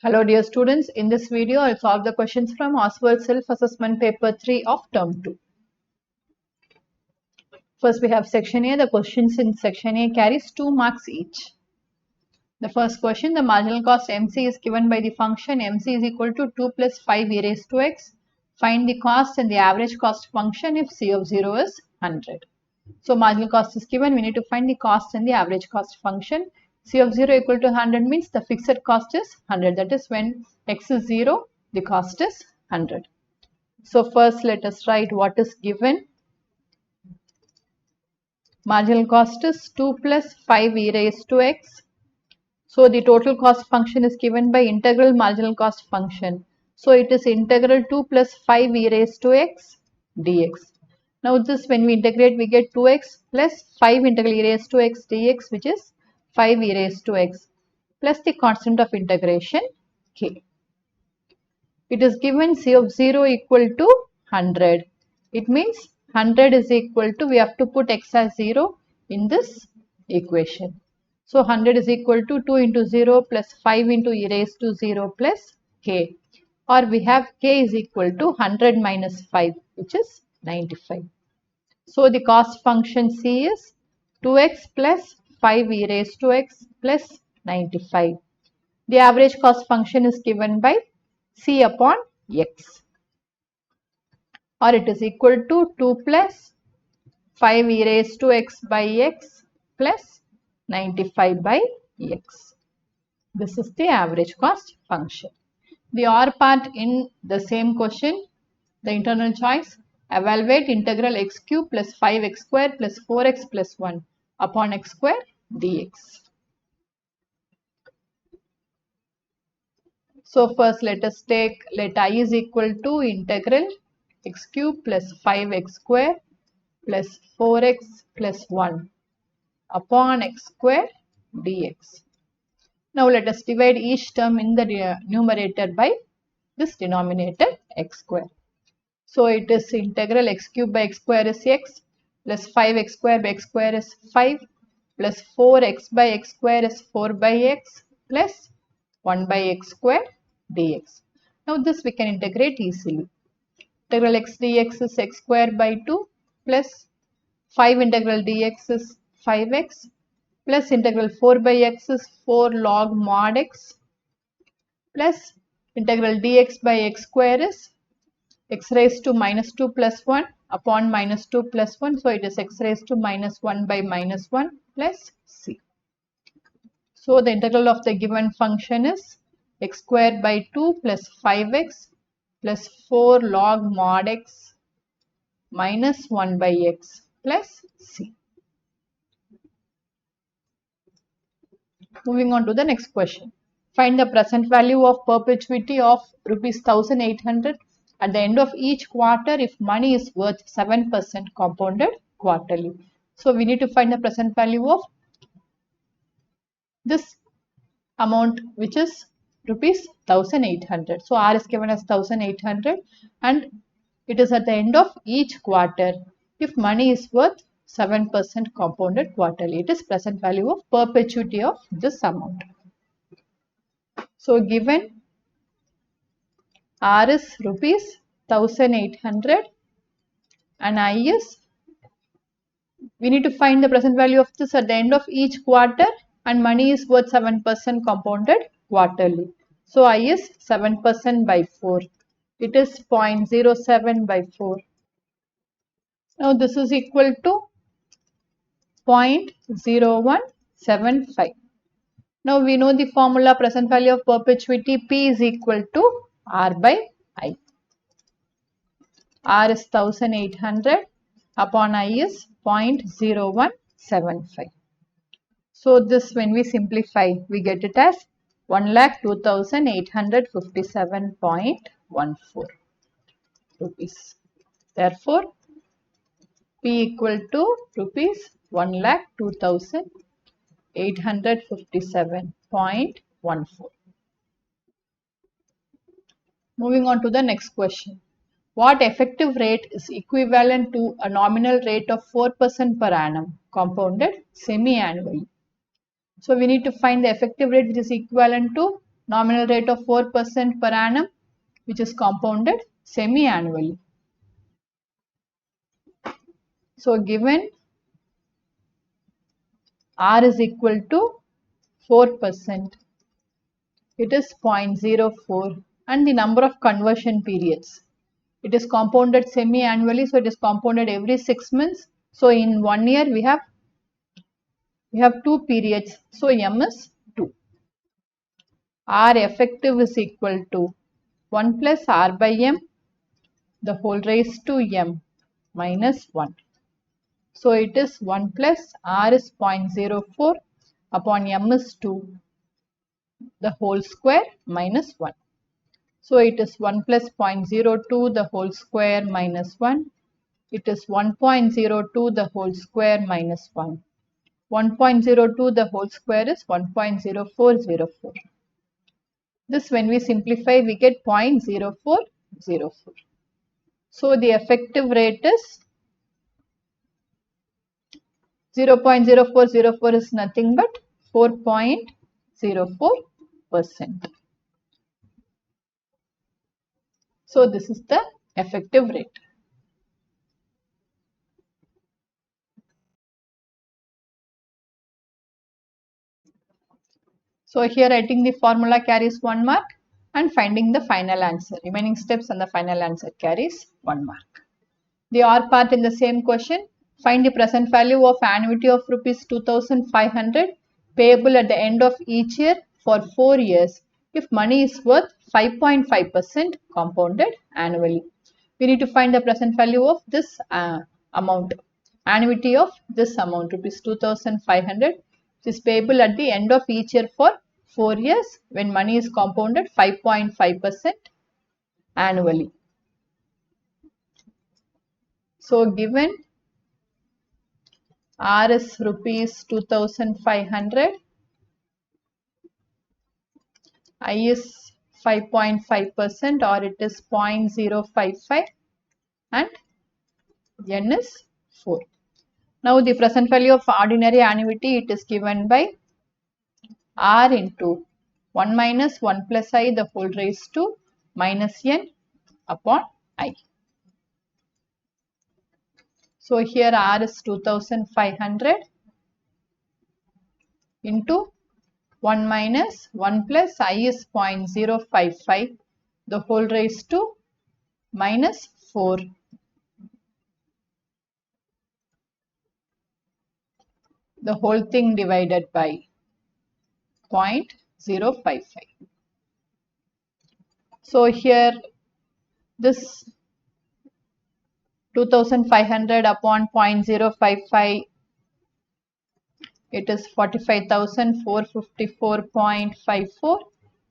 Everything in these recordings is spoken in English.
Hello dear students, in this video I'll solve the questions from Oswaal Self-Assessment Paper 3 of Term 2. First we have section A. The questions in section A carries 2 marks each. The first question, the marginal cost MC is given by the function MC is equal to 2 plus 5 e raised to x. Find the cost and the average cost function if C of 0 is 100. So marginal cost is given, we need to find the cost and the average cost function. C of 0 equal to 100 means the fixed cost is 100. That is when x is 0, the cost is 100. So first let us write what is given. Marginal cost is 2 plus 5 e raised to x. So the total cost function is given by integral marginal cost function. So it is integral 2 plus 5 e raised to x dx. Now this when we integrate we get 2x plus 5 integral e raised to x dx, which is 5 e raised to x plus the constant of integration k. It is given C of 0 equal to 100. It means 100 is equal to, we have to put x as 0 in this equation. So 100 is equal to 2 into 0 plus 5 into e raised to 0 plus k. Or we have k is equal to 100 minus 5, which is 95. So the cost function C is 2x plus 5 e raised to x plus 95. The average cost function is given by C upon x, or it is equal to 2 plus 5 e raised to x by x plus 95 by x. This is the average cost function. The OR part in the same question, the internal choice, evaluate integral x cube plus 5x square plus 4x plus 1 upon x square dx. So first let us take, let I is equal to integral x cube plus 5x square plus 4x plus 1 upon x square dx. Now let us divide each term in the numerator by this denominator x square. So it is integral x cube by x square is x plus 5x square by x square is 5 plus 4x by x square is 4 by x plus 1 by x square dx. Now this we can integrate easily. Integral x dx is x square by 2 plus 5 integral dx is 5x plus integral 4 by x is 4 log mod x plus integral dx by x square is x raised to minus 2 plus 1 upon minus 2 plus 1. So it is x raised to minus 1 by minus 1 plus c. So the integral of the given function is x square by 2 plus 5x plus 4 log mod x minus 1 by x plus c. Moving on to the next question. Find the present value of perpetuity of rupees 1800 at the end of each quarter if money is worth 7% compounded quarterly. So we need to find the present value of this amount, which is rupees 1800. So R is given as 1800 and it is at the end of each quarter if money is worth 7% compounded quarterly. It is present value of perpetuity of this amount. So given R is rupees 1800 and I is, we need to find the present value of this at the end of each quarter and money is worth 7% compounded quarterly. So I is 7% by 4. It is 0.07 by 4. Now this is equal to 0.0175. Now we know the formula present value of perpetuity P is equal to R by I. R is 1800 upon I is 0.0175. So this when we simplify we get it as 1,02,857.14 rupees. Therefore P equal to rupees 1,02,857.14. Moving on to the next question. What effective rate is equivalent to a nominal rate of 4% per annum compounded semi-annually? So we need to find the effective rate which is equivalent to nominal rate of 4% per annum, which is compounded semi-annually. So given R is equal to 4%, it is 0.04, and the number of conversion periods. It is compounded semi-annually, so it is compounded every 6 months. So in 1 year we have 2 periods, so M is 2. R effective is equal to 1 plus R by M, the whole raised to M minus 1. So it is 1 plus R is 0.04 upon M is 2, the whole square minus 1. So it is 1 plus 0.02 the whole square minus 1. It is 1.02 the whole square minus 1. 1.02 the whole square is 1.0404. This, when we simplify, we get 0.0404. So the effective rate is 0.0404 is nothing but 4.04%. So this is the effective rate. So here writing the formula carries 1 mark and finding the final answer. Remaining steps and the final answer carries 1 mark. The R part in the same question. Find the present value of annuity of rupees 2500 payable at the end of each year for 4 years if money is worth 5.5% compounded annually. We need to find the present value of this amount. Annuity of this amount, rupees 2500, is payable at the end of each year for 4 years when money is compounded 5.5% annually. So given R is rupees 2500, I is 5.5% or it is 0.055 and N is 4. Now the present value of ordinary annuity, it is given by R into 1 minus 1 plus I the whole raised to minus N upon I. So here R is 2500 into 1 minus 1 plus I is 0.055 the whole raised to minus 4. The whole thing divided by 0.055. So here this 2500 upon 0.055, it is 45,454.54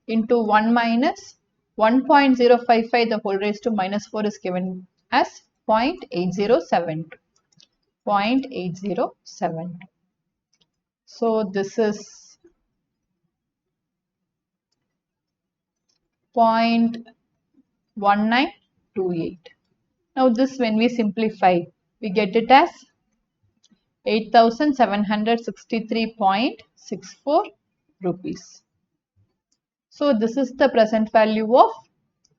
into 1 minus 1.055 the whole raised to minus 4 is given as 0.8072. 0.8072. So this is 0.1928. Now this, when we simplify, we get it as 8,763.64 rupees. So this is the present value of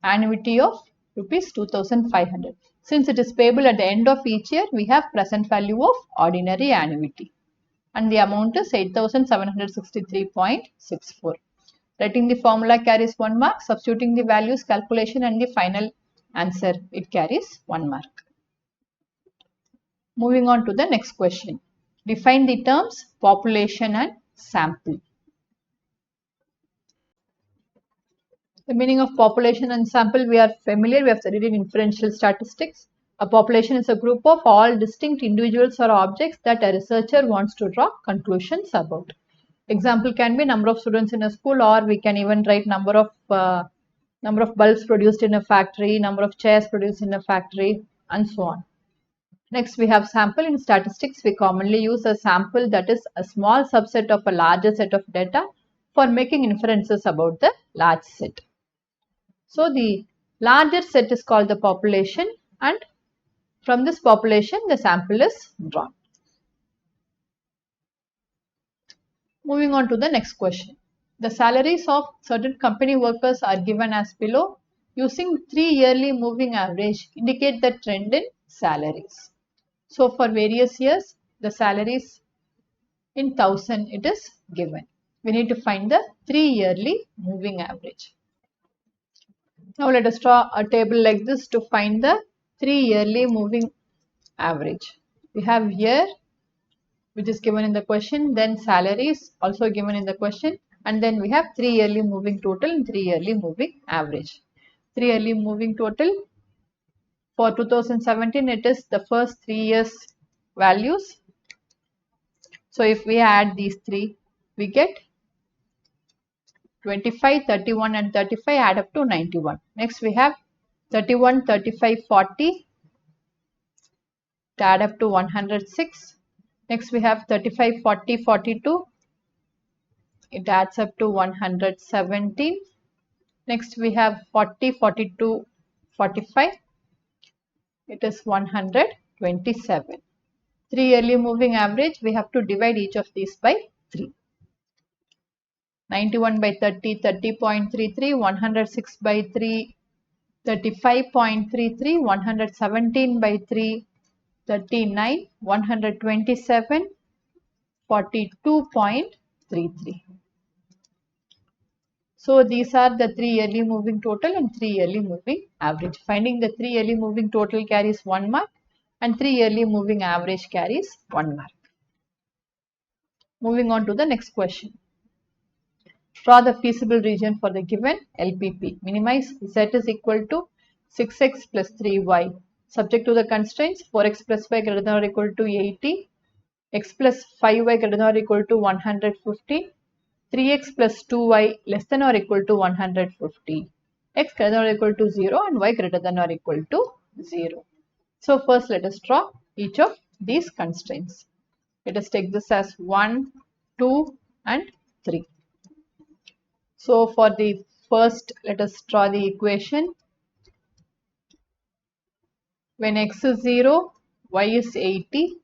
annuity of rupees 2500. Since it is payable at the end of each year, we have present value of ordinary annuity. And the amount is 8,763.64. Writing the formula carries 1 mark. Substituting the values, calculation and the final answer, it carries 1 mark. Moving on to the next question. Define the terms population and sample. The meaning of population and sample we are familiar. We have studied in inferential statistics. A population is a group of all distinct individuals or objects that a researcher wants to draw conclusions about. Example can be number of students in a school, or we can even write number of bulbs produced in a factory, number of chairs produced in a factory, and so on. Next, we have sample. In statistics, we commonly use a sample, that is a small subset of a larger set of data, for making inferences about the large set. So the larger set is called the population, and from this population the sample is drawn. Moving on to the next question. The salaries of certain company workers are given as below. Using 3 yearly moving average indicate the trend in salaries. So for various years, the salaries in 1000 it is given. We need to find the 3 yearly moving average. Now let us draw a table like this to find the 3 yearly moving average. We have year which is given in the question, then salaries also given in the question, and then we have 3 yearly moving total and 3 yearly moving average. 3 yearly moving total for 2017 it is the first 3 years values. So if we add these three, we get 25, 31 and 35 add up to 91. Next we have 31, 35, 40 to add up to 106. Next we have 35, 40, 42. It adds up to 117. Next we have 40, 42, 45. It is 127. 3 yearly moving average, we have to divide each of these by 3. 91 by 30, 30.33, 106 by 3, 35.33, 117 by 3, 39, 127, 42.33. So these are the 3 yearly moving total and 3 yearly moving average. Finding the 3 yearly moving total carries 1 mark and 3 yearly moving average carries 1 mark. Moving on to the next question. Draw the feasible region for the given LPP. Minimize z is equal to 6x plus 3y. Subject to the constraints 4x plus y greater than or equal to 80, x plus 5y greater than or equal to 150, 3x plus 2y less than or equal to 150, x greater than or equal to 0 and y greater than or equal to 0. So first let us draw each of these constraints. Let us take this as 1, 2 and 3. So for the first, let us draw the equation. When x is 0, y is 80.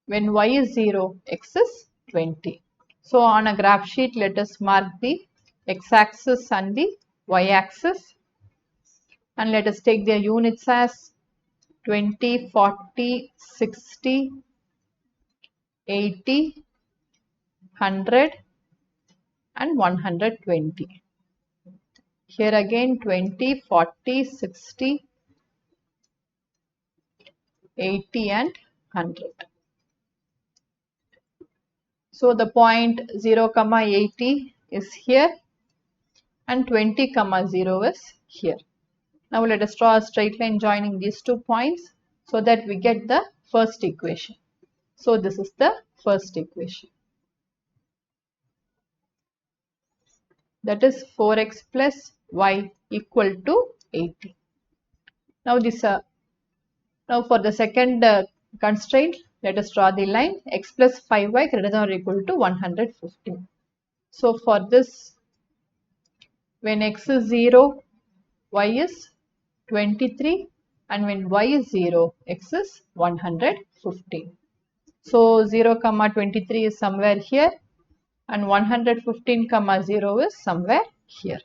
When y is 0, x is 20. So on a graph sheet, let us mark the x-axis and the y-axis. And let us take their units as 20, 40, 60, 80, 100 and 120. Here again 20, 40, 60, 80 and 100. So the point 0, 80 is here and 20, 0 is here. Now let us draw a straight line joining these 2 points so that we get the first equation. So this is the first equation. That is 4x plus y equal to 80. Now now for the second constraint, let us draw the line x plus 5y greater than or equal to 150. So for this, when x is 0, y is 23 and when y is 0, x is 150. So 0, 23 is somewhere here and 115, 0 is somewhere here.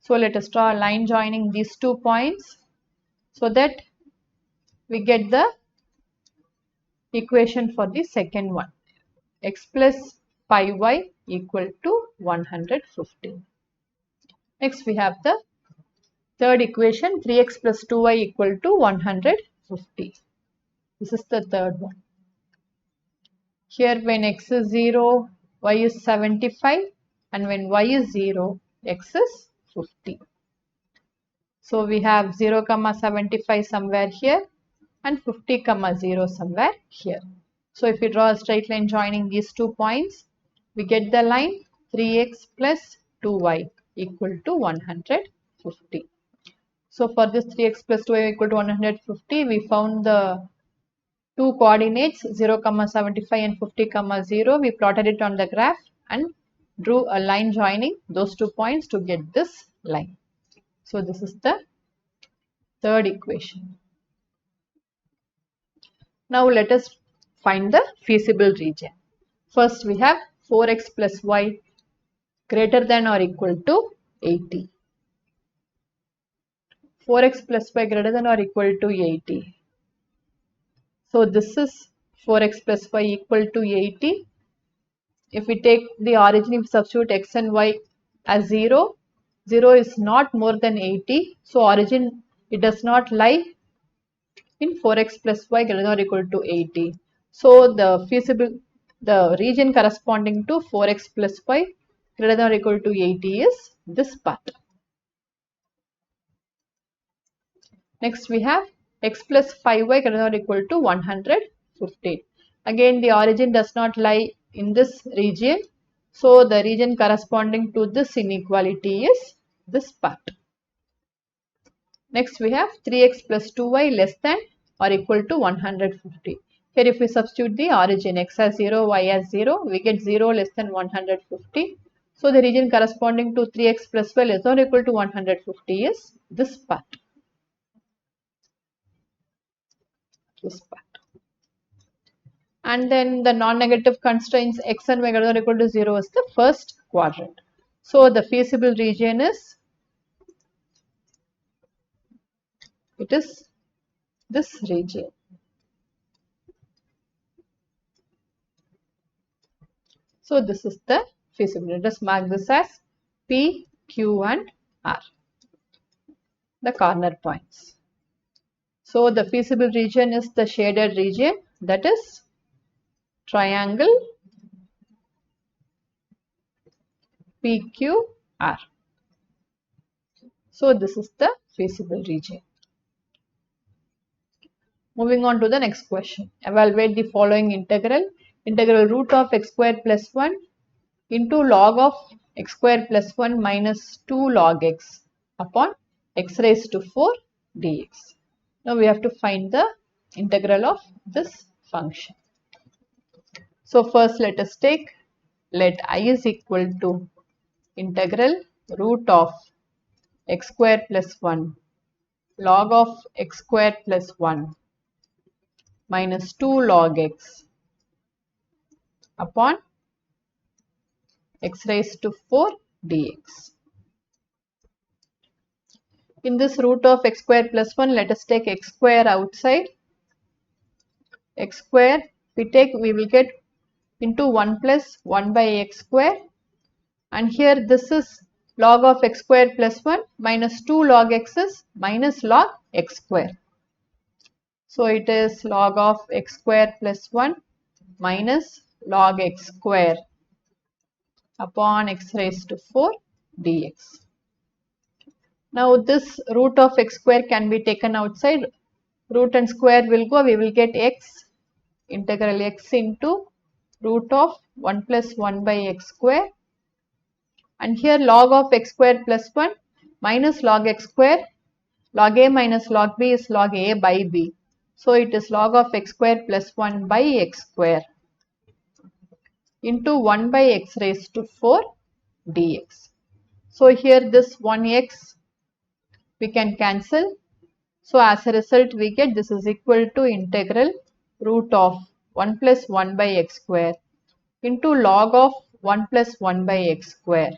So let us draw a line joining these 2 points so that we get the equation for the second one. X plus 5y equal to 150. Next we have the third equation, 3x plus 2y equal to 150. This is the third one. Here when x is 0, y is 75 and when y is 0, x is 50. So we have 0, 75 somewhere here and 50, 0 somewhere here. So if we draw a straight line joining these 2 points, we get the line 3x plus 2y equal to 150. So for this 3x plus 2y equal to 150, we found the 2 coordinates 0, 75 and 50, 0. We plotted it on the graph and drew a line joining those 2 points to get this line. So this is the third equation. Now let us find the feasible region. First we have 4x plus y greater than or equal to 80. 4x plus y greater than or equal to 80. So this is 4x plus y equal to 80. If we take the origin, if we substitute x and y as 0, 0 is not more than 80. So origin, it does not lie in 4x plus y greater than or equal to 80. So the region corresponding to 4x plus y greater than or equal to 80 is this part. Next we have x plus 5y greater than or equal to 115. Again the origin does not lie in this region. So the region corresponding to this inequality is this part. Next we have 3x plus 2y less than or equal to 150. Here if we substitute the origin x as 0, y as 0, we get 0 less than 150. So the region corresponding to 3x plus y less than or equal to 150 is this part. This part. And then the non-negative constraints x and y greater than or equal to 0 is the first quadrant. So the feasible region is, it is this region. So this is the feasible. Let us mark this as P, Q and R, the corner points. So the feasible region is the shaded region, that is triangle PQR. So this is the feasible region. Moving on to the next question. Evaluate the following integral. Integral root of x squared plus 1 into log of x squared plus 1 minus 2 log x upon x raised to 4 dx. Now we have to find the integral of this function. So first let us take, let I is equal to integral root of x squared plus 1 log of x squared plus 1 minus 2 log x upon x raised to 4 dx. In this root of x squared plus 1, let us take x square outside. X square, we will get into 1 plus 1 by x square. And here this is log of x squared plus 1 minus 2 log x is minus log x square. So it is log of x square plus 1 minus log x square upon x raised to 4 dx. Now this root of x square can be taken outside. Root and square will go. We will get x, integral x into root of 1 plus 1 by x square. And here log of x square plus 1 minus log x square. Log a minus log b is log a by b. So it is log of x square plus 1 by x square into 1 by x raised to 4 dx. So here this 1x we can cancel. So as a result we get this is equal to integral root of 1 plus 1 by x square into log of 1 plus 1 by x square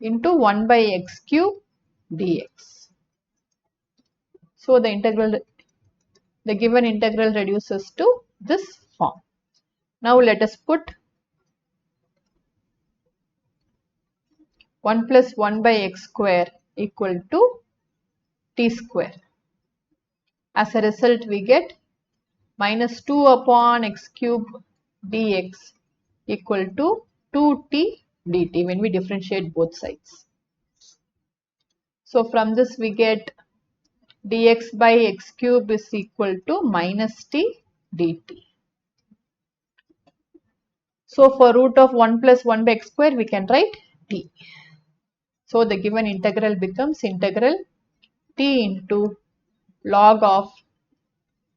into 1 by x cube dx. So the given integral reduces to this form. Now let us put 1 plus 1 by x square equal to t square. As a result we get minus 2 upon x cube dx equal to 2t dt when we differentiate both sides. So from this we get dx by x cube is equal to minus t dt. So for root of 1 plus 1 by x square we can write t. So the given integral becomes integral t into log of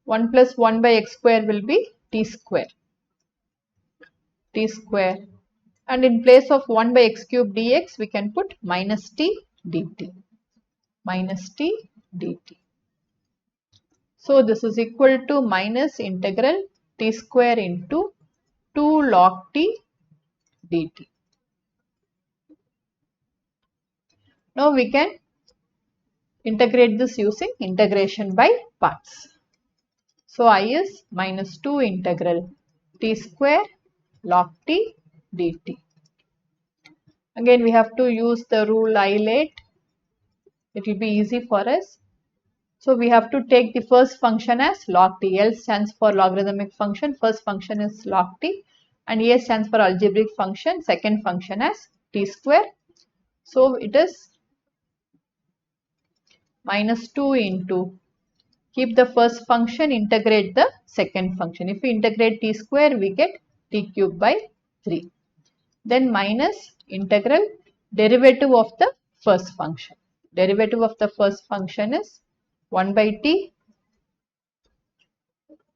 1 plus 1 by x square will be t square. T square. And in place of 1 by x cube dx we can put minus t dt. Minus t dt. So this is equal to minus integral t square into log t dt. Now we can integrate this using integration by parts. So I is minus 2 integral t square log t dt. Again we have to use the rule I late. It will be easy for us. So we have to take the first function as log t. L stands for logarithmic function. First function is log t. And A stands for algebraic function. Second function as t square. So it is minus 2 into, keep the first function, integrate the second function. If we integrate t square, we get t cube by 3. Then minus integral derivative of the first function. Derivative of the first function is 1 by t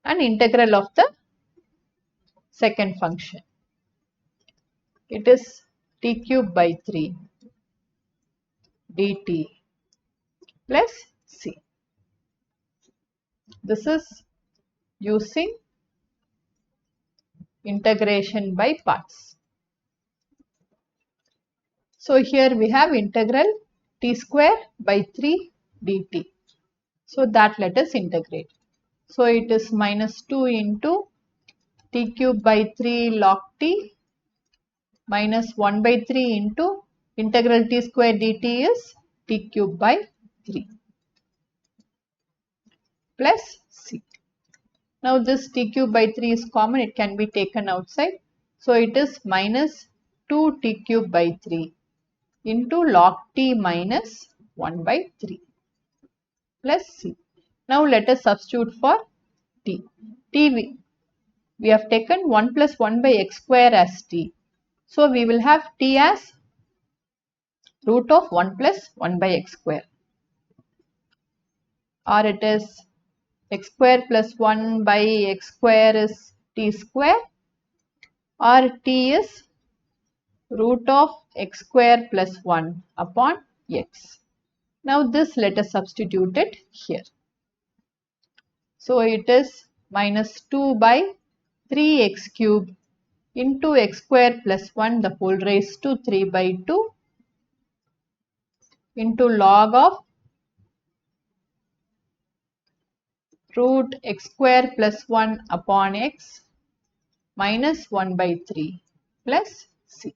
and integral of the second function. It is t cube by 3 dt plus c. This is using integration by parts. So here we have integral t square by 3 dt. So that let us integrate. So it is minus 2 into t cube by 3 log t minus 1 by 3 into integral t square dt is t cube by 3 plus c. Now this t cube by 3 is common, it can be taken outside. So it is minus 2 t cube by 3 into log t minus 1 by 3 plus c. Now let us substitute for t. We have taken 1 plus 1 by x square as t. So we will have t as root of 1 plus 1 by x square. Or it is x square plus 1 by x square is t square. Or t is root of x square plus 1 upon x. Now this let us substitute it here. So it is minus 2 by 3x cube into x square plus 1 the whole raised to 3 by 2 into log of root x square plus 1 upon x minus 1 by 3 plus c.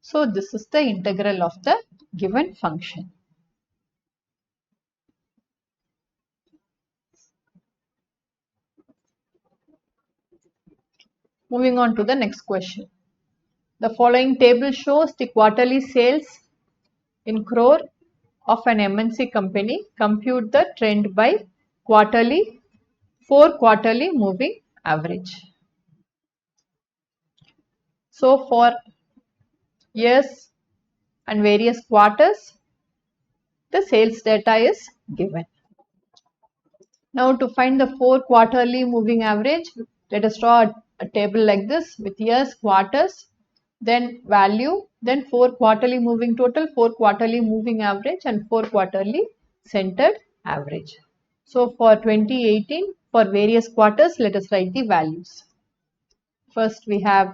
So this is the integral of the given function. Moving on to the next question. The following table shows the quarterly sales in crore of an MNC company. Compute the trend by quarterly, 4 quarterly moving average. So for years and various quarters, the sales data is given. Now to find the 4 quarterly moving average, let us draw a table like this with years, quarters, then value, then 4 quarterly moving total, 4 quarterly moving average and 4 quarterly centered average. So for 2018, for various quarters, let us write the values. First we have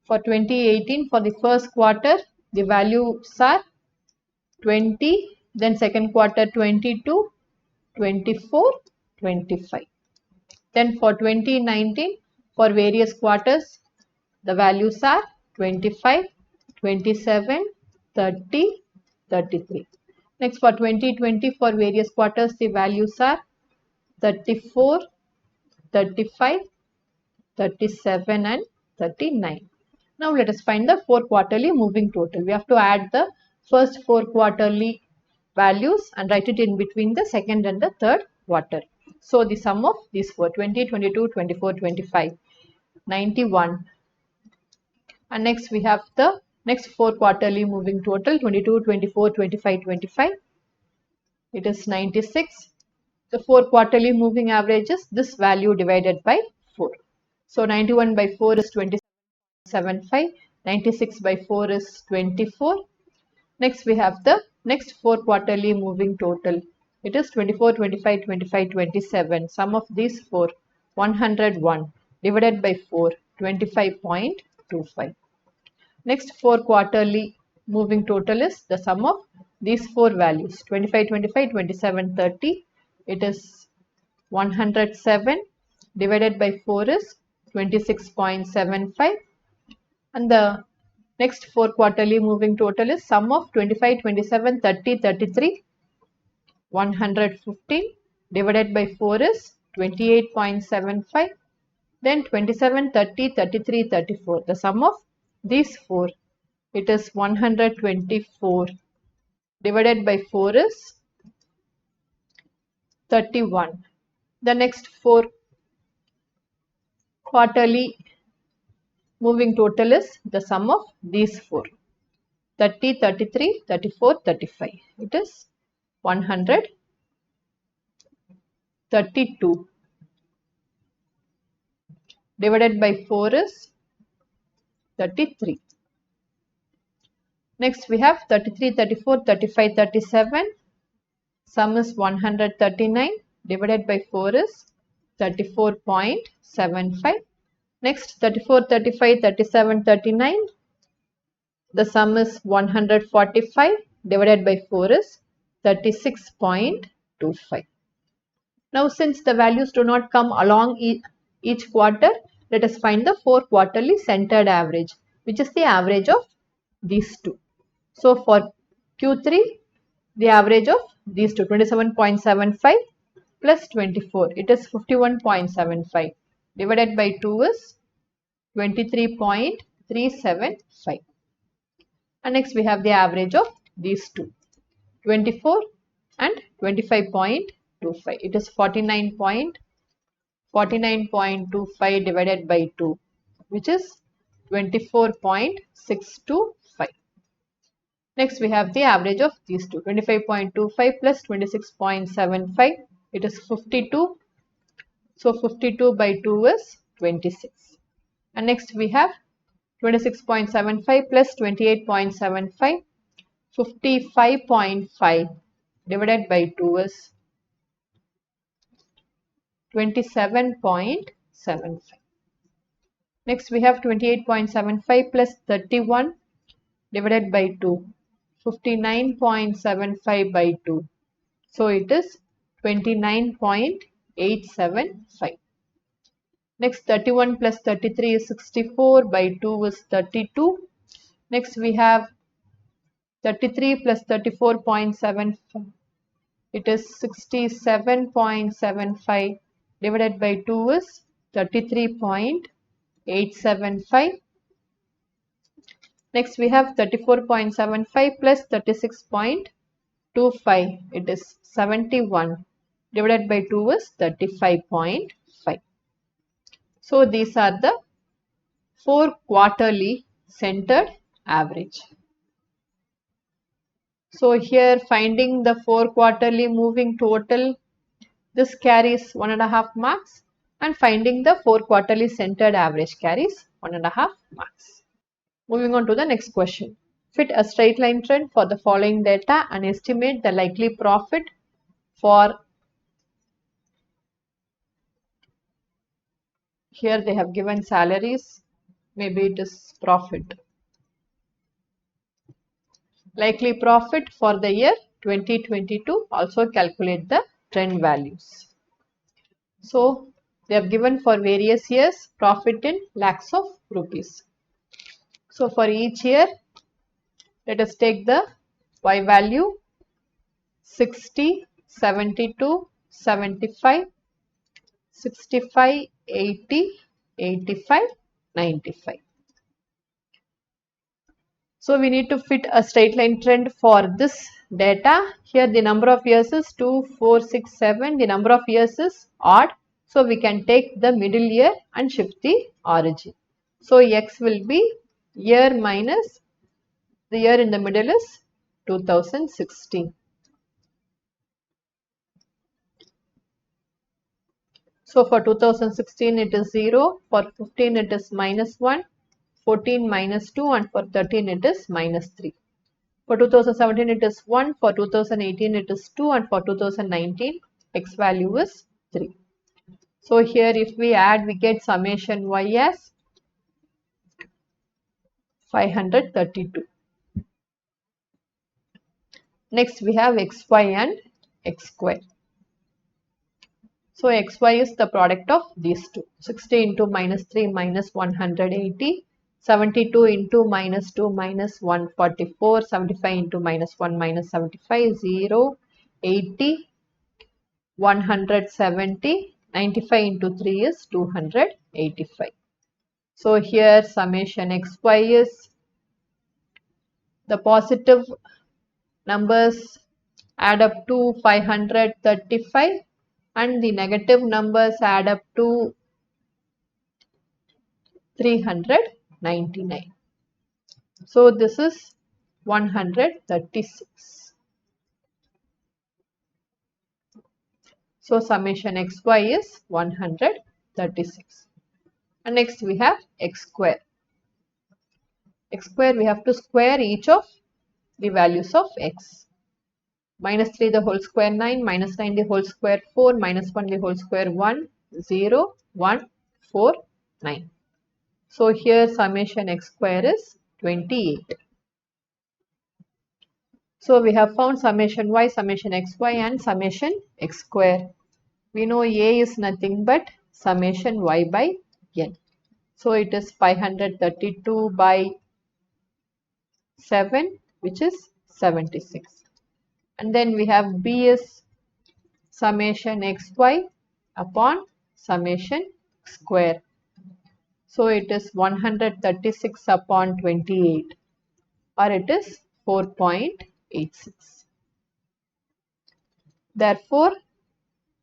for 2018, for the first quarter, the values are 20, then second quarter 22, 24, 25. Then for 2019, for various quarters, the values are 25, 27, 30, 33. Next for 2020, for various quarters, the values are 34, 35, 37 and 39. Now let us find the 4 quarterly moving total. We have to add the first 4 quarterly values and write it in between the second and the third quarter. So the sum of these 4, 20, 22, 24, 25, 91. And next we have the next 4 quarterly moving total, 22, 24, 25, 25. It is 96. The 4 quarterly moving average is this value divided by 4. So 91 by 4 is 27.5. 96 by 4 is 24. Next we have the next 4 quarterly moving total. It is 24, 25, 25, 27. Sum of these 4, 101. divided by 4, 25.25. Next 4 quarterly moving total is the sum of these 4 values 25, 25, 27, 30. It is 107 divided by 4 is 26.75, and the next 4 quarterly moving total is sum of 25, 27, 30, 33. 115 divided by 4 is 28.75. Then 27, 30, 33, 34. The sum of these 4, it is 124 divided by 4 is 31. The next 4 quarterly moving total is the sum of these 4, 30, 33, 34, 35. It is 132 divided by 4 is 33. Next we have 33, 34, 35, 37. Sum is 139 divided by 4 is 34.75. Next 34, 35, 37, 39. The sum is 145 divided by 4 is 36.25. Now since the values do not come along each quarter, let us find the 4 quarterly centered average, which is the average of these two. So for Q3, the average of these two, 27.75 plus 24, it is 51.75 divided by 2 is 23.375. And next we have the average of these two, 24 and 25.25. It is 49.25 divided by 2, which is 24.625. Next we have the average of these two, 25.25 plus 26.75. It is 52. So 52 by 2 is 26. And next we have 26.75 plus 28.75. 55.5 divided by 2 is 27.75. Next we have 28.75 plus 31 divided by 2, 59.75 by 2. So it is 29.875. Next 31 plus 33 is 64 by 2 is 32. Next we have 33 plus 34.75. It is 67.75 divided by 2 is 33.875. Next we have 34.75 plus 36.25. It is 71 divided by 2 is 35.5. So these are the 4 quarterly centered average. So here finding the 4 quarterly moving total, this carries 1.5 marks, and finding the 4 quarterly centered average carries 1.5 marks. Moving on to the next question. Fit a straight line trend for the following data and estimate the likely profit for, here they have given salaries, maybe it is profit. Likely profit for the year 2022, also calculate the trend values. So they have given for various years profit in lakhs of rupees. So for each year, let us take the Y value 60, 72, 75, 65, 80, 85, 95. So we need to fit a straight line trend for this data. Here the number of years is 2, 4, 6, 7. The number of years is odd. So we can take the middle year and shift the origin. So X will be year minus the year in the middle is 2016. So for 2016 it is 0, for 15 it is minus 1, 14 minus 2, and for 13 it is minus 3. For 2017 it is 1, for 2018 it is 2, and for 2019 X value is 3. So here if we add, we get summation y as 532. Next we have xy and x square. So xy is the product of these two. 60 into minus 3 minus 180. 72 into minus 2 minus 144. 75 into minus 1 minus 75. 0. 80. 170. 95 into 3 is 285. So here summation xy is the positive numbers add up to 535 and the negative numbers add up to 399. So this is 136. So summation xy is 136. And next we have x square. X square, we have to square each of the values of x. Minus 3 the whole square 9, minus 9 the whole square 4, minus 1 the whole square 1, 0, 1, 4, 9. So here summation x square is 28. So we have found summation y, summation xy and summation x square. We know a is nothing but summation y by n. So it is 532 by 7, which is 76. And then we have b is summation xy upon summation square. So it is 136 upon 28, or it is 4.86. Therefore,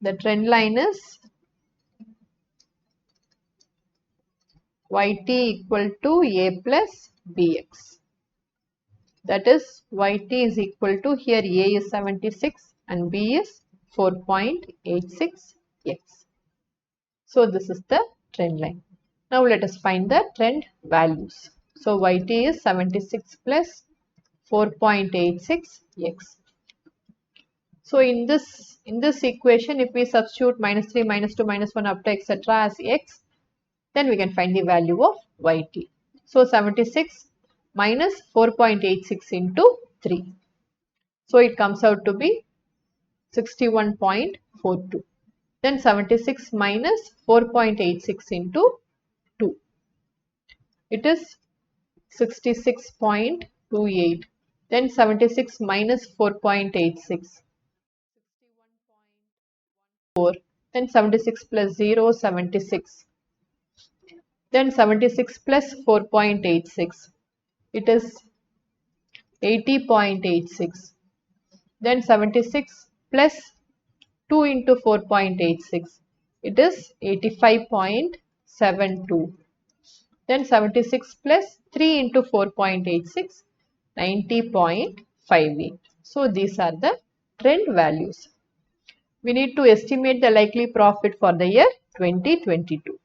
the trend line is yt equal to a plus bx. That is yt is equal to, here a is 76 and b is 4.86x. So this is the trend line. Now let us find the trend values. So yt is 76 plus 4.86x. So in this equation, if we substitute minus 3, minus 2, minus 1 up to etc. as x, then we can find the value of yt. So 76 minus 4.86 into 3. So it comes out to be 61.42. Then 76 minus 4.86 into 2. It is 66.28. Then 76 minus 4.86. 4. Then 76 plus 0, 76. Then 76 plus 4.86. It is 80.86. Then 76 plus 2 into 4.86. It is 85.72. Then 76 plus 3 into 4.86. 90.58. So these are the trend values. We need to estimate the likely profit for the year 2022.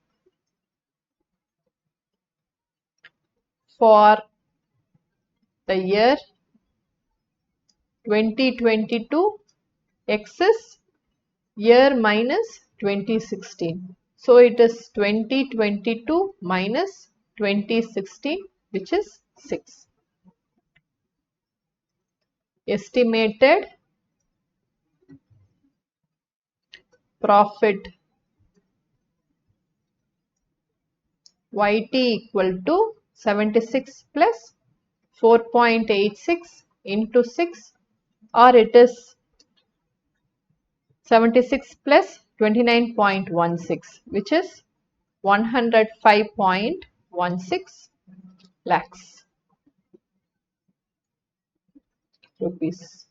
For the year 2022, X is year minus 2016. So it is 2022 minus 2016, which is 6. Estimated profit YT equal to 76 plus 4.86 into 6, or it is 76 plus 29.16, which is 105.16 lakhs rupees.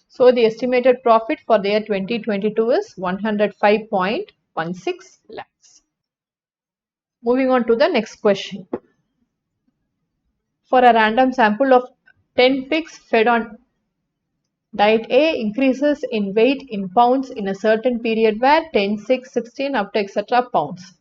So the estimated profit for the year 2022 is 105.16 lakhs. Moving on to the next question. For a random sample of 10 pigs fed on diet A, increases in weight in pounds in a certain period where 10, 6, 16 up to etc. pounds.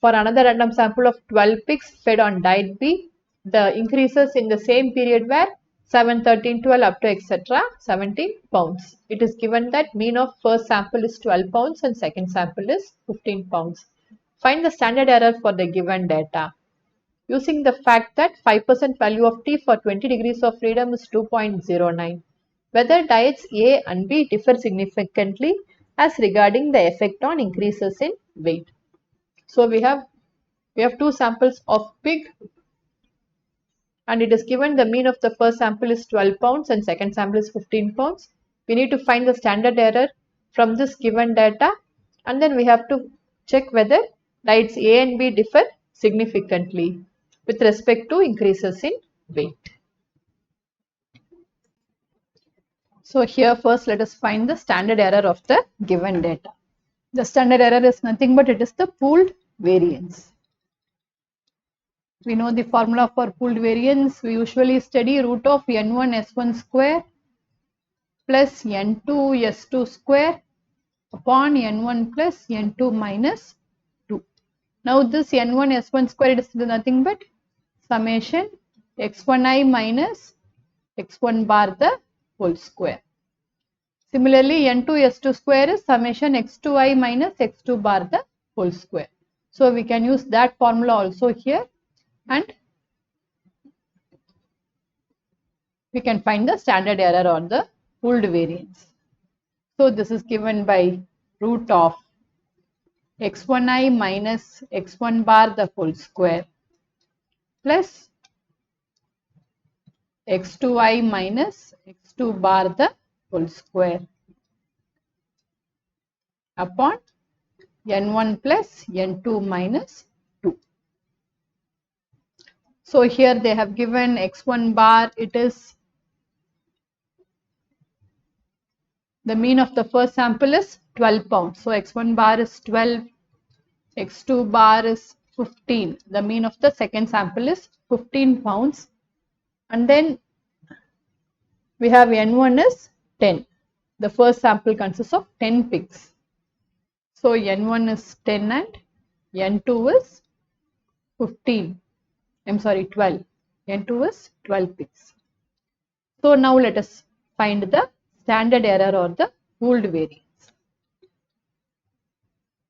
For another random sample of 12 pigs fed on diet B, the increases in the same period where 7, 13, 12 up to etc. 17 pounds. It is given that mean of first sample is 12 pounds and second sample is 15 pounds. Find the standard error for the given data. Using the fact that 5% value of T for 20 degrees of freedom is 2.09. Whether diets A and B differ significantly as regarding the effect on increases in weight. So we have two samples of pig, and it is given the mean of the first sample is 12 pounds and second sample is 15 pounds. We need to find the standard error from this given data, and then we have to check whether diets A and B differ significantly with respect to increases in weight. So here first let us find the standard error of the given data. The standard error is nothing but it is the pooled variance. We know the formula for pooled variance. We usually study root of n1 s1 square plus n2 s2 square upon n1 plus n2 minus 2. Now this n1 s1 square is nothing but summation x1i minus x1 bar the whole square. Similarly, n2 s2 square is summation x2i minus x2 bar the whole square. So we can use that formula also here, and we can find the standard error on the pooled variance. So this is given by root of x1i minus x1 bar the whole square plus x2i minus x2 bar the whole square upon n1 plus n2 minus 2. So here they have given x1 bar, it is the mean of the first sample is 12 pounds. So x1 bar is 12, x2 bar is 15. The mean of the second sample is 15 pounds. And then we have n1 is 10. The first sample consists of 10 pigs. So n1 is 10 and n2 is 15. I'm sorry, 12. N2 is 12 pigs. So now let us find the standard error or the pooled variance.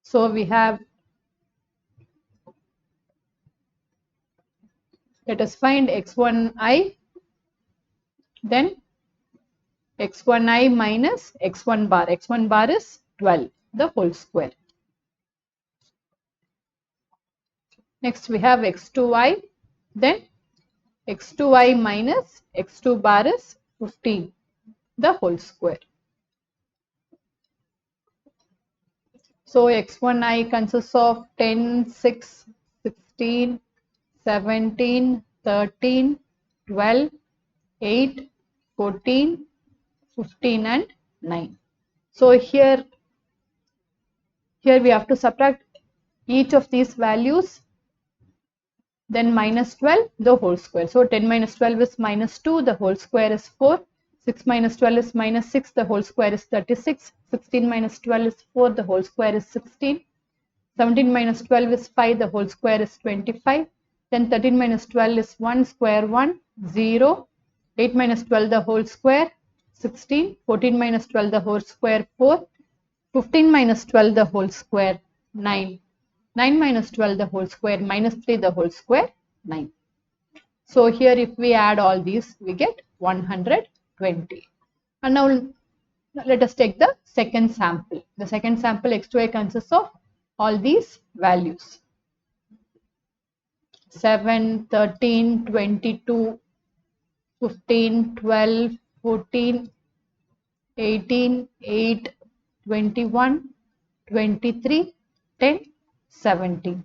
So we have, let us find x1i, then x1i minus x1 bar. x1 bar is 12, the whole square. Next we have x2i, then x2i minus x2 bar is 15, the whole square. So x1i consists of 10, 6, 16, 17, 13, 12, 8, 14, 15 and 9. So here we have to subtract each of these values, then minus 12 the whole square. So 10 minus 12 is minus 2, the whole square is 4. 6 minus 12 is minus 6, the whole square is 36. 16 minus 12 is 4, the whole square is 16. 17 minus 12 is 5, the whole square is 25. Then 13 minus 12 is 1, square 1, 0. 8 minus 12 the whole square, 16. 14 minus 12 the whole square, 4. 15 minus 12 the whole square, 9. 9 minus 12 the whole square, minus 3 the whole square, 9. So here if we add all these, we get 120. And now let us take the second sample. The second sample x2i consists of all these values. 7, 13, 22, 15, 12, 14, 18, 8, 21, 23, 10, 17.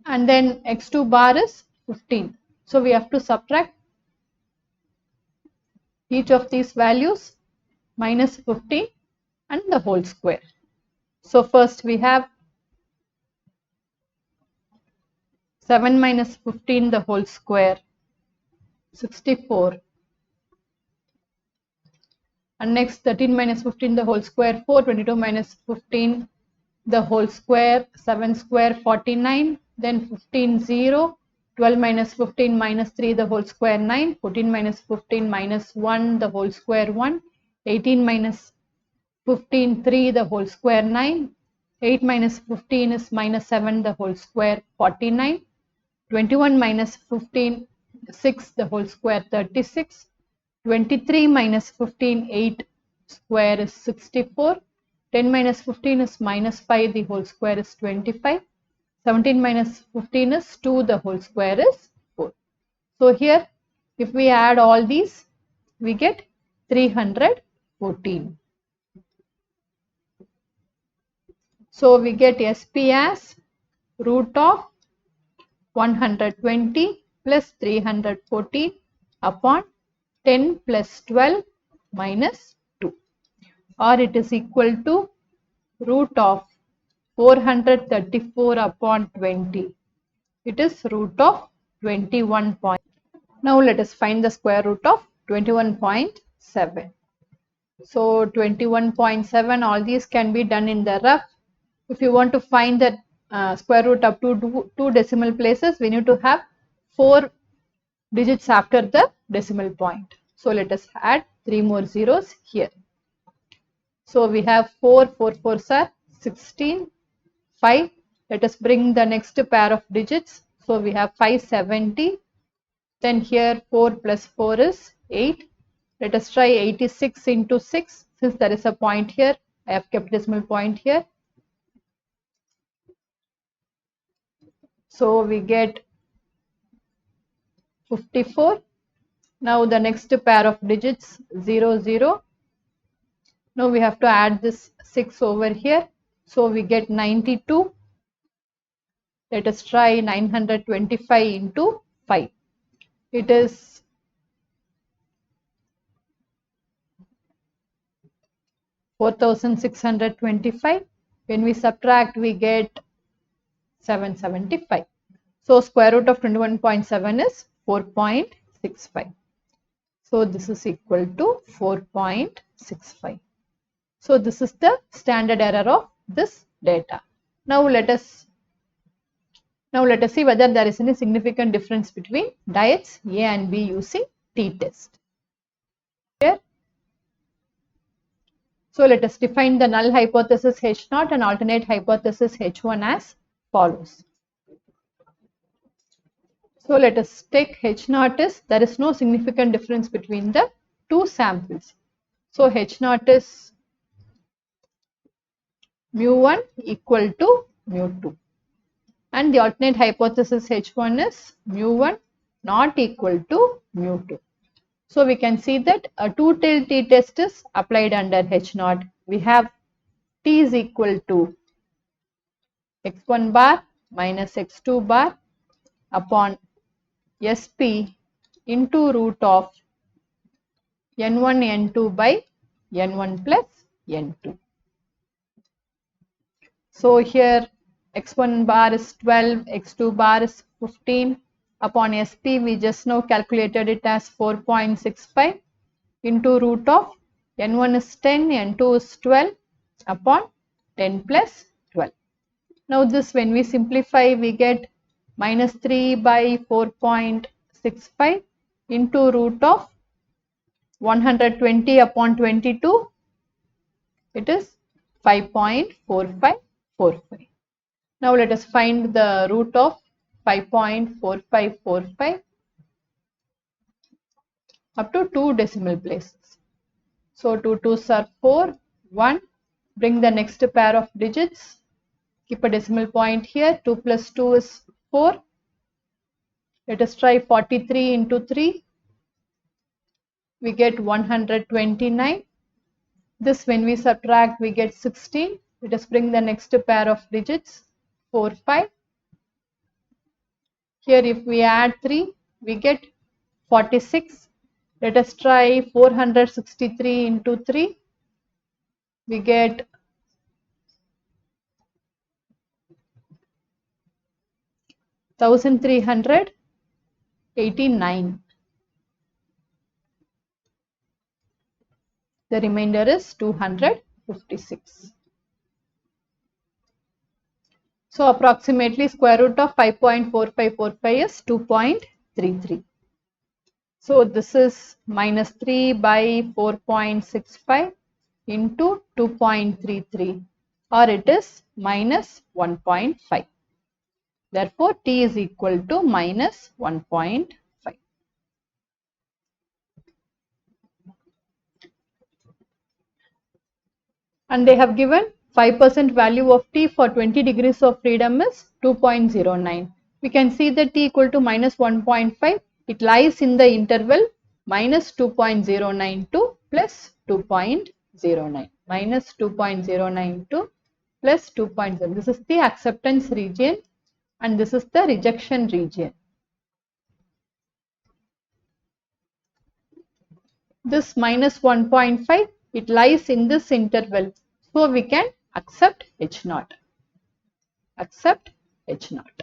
And then x2 bar is 15. So we have to subtract each of these values, minus 15 and the whole square. So first we have 7 minus 15 the whole square, 64. And next 13 minus 15 the whole square, 4. 22 minus 15 the whole square, 7 square, 49. Then 15, 0. 12 minus 15 minus 3 the whole square 9, 14 minus 15 minus 1 the whole square 1, 18 minus 15 3 the whole square 9, 8 minus 15 is minus 7 the whole square 49, 21 minus 15 6 the whole square 36, 23 minus 15 8 square is 64, 10 minus 15 is minus 5 the whole square is 25, 17 minus 15 is 2 the whole square is 4. So here if we add all these we get 314. So we get SP as root of 120 plus 314 upon 10 plus 12 minus 2, or it is equal to root of 434 upon 20. It is root of 21. Now let us find the square root of 21.7. So 21.7, all these can be done in the rough. If you want to find the square root up to two decimal places, we need to have 4 digits after the decimal point. So let us add 3 more zeros here. So we have 4, 4 4s are 16, 5. Let us bring the next pair of digits. So we have 570. Then here 4 plus 4 is 8. Let us try 86 into 6. Since there is a point here, I have kept decimal point here. So we get 54. Now the next pair of digits 0 0. Now we have to add this 6 over here. So we get 92. Let us try 925 into 5. It is 4625. When we subtract, we get 775. So square root of 21.7 is 4.65. So this is equal to 4.65. So this is the standard error of this data. Now let us see whether there is any significant difference between diets A and B using t-test. Here. So let us define the null hypothesis H0 and alternate hypothesis H1 as follows. So let us take H0 is there is no significant difference between the two samples. So H0 is mu1 equal to mu2. And the alternate hypothesis H1 is mu1 not equal to mu2. So we can see that a two-tailed t-test is applied under H0. We have t is equal to x1 bar minus x2 bar upon sp into root of n1 n2 by n1 plus n2. So here x1 bar is 12, x2 bar is 15. Upon SP we just now calculated it as 4.65 into root of n1 is 10, n2 is 12 upon 10 plus 12. Now this when we simplify we get minus 3 by 4.65 into root of 120 upon 22. It is 5.4545. Now let us find the root of 5.4545 up to 2 decimal places. So 2 2s are 4, 1. Bring the next pair of digits. Keep a decimal point here. 2 plus 2 is 4. Let us try 43 into 3. We get 129. This when we subtract we get 16. Let us bring the next pair of digits. 4 5. Here if we add 3 we get 46. Let us try 463 into 3. We get 1389. The remainder is 256. So approximately square root of 5.4545 is 2.33. So this is minus 3 by 4.65 into 2.33, or it is minus 1.5. Therefore, T is equal to minus 1.5. And they have given 5% value of T for 20 degrees of freedom is 2.09. We can see that T equal to minus 1.5. It lies in the interval minus 2.09 to plus 2.09. Minus 2.09 to plus 2.0. This is the acceptance region and this is the rejection region. This minus 1.5, it lies in this interval. So we can accept H naught. Accept H naught.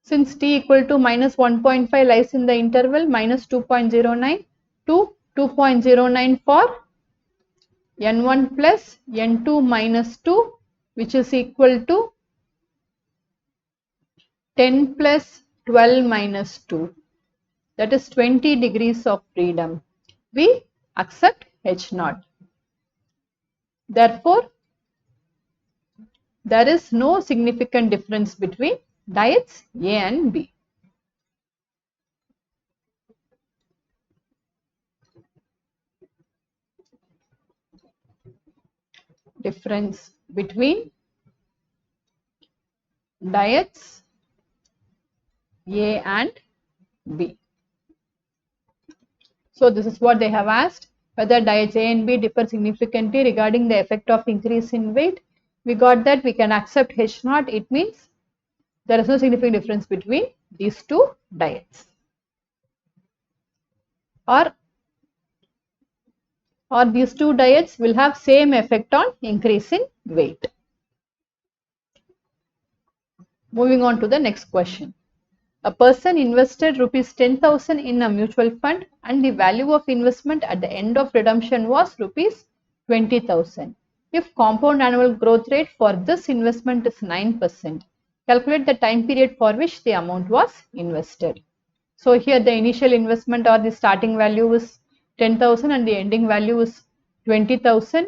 Since T equal to minus 1.5 lies in the interval minus 2.09 to 2.09 for N1 plus N2 minus 2, which is equal to 10 plus 12 minus 2. That is 20 degrees of freedom. We accept H naught. Therefore, there is no significant difference between diets A and B. Difference between diets A and B. So this is what they have asked, whether diets A and B differ significantly regarding the effect of increase in weight. We got that we can accept H naught. It means there is no significant difference between these two diets. Or these two diets will have same effect on increase in weight. Moving on to the next question. A person invested rupees 10,000 in a mutual fund and the value of investment at the end of redemption was rupees 20,000. If compound annual growth rate for this investment is 9%, calculate the time period for which the amount was invested. So here the initial investment or the starting value is 10,000 and the ending value is 20,000.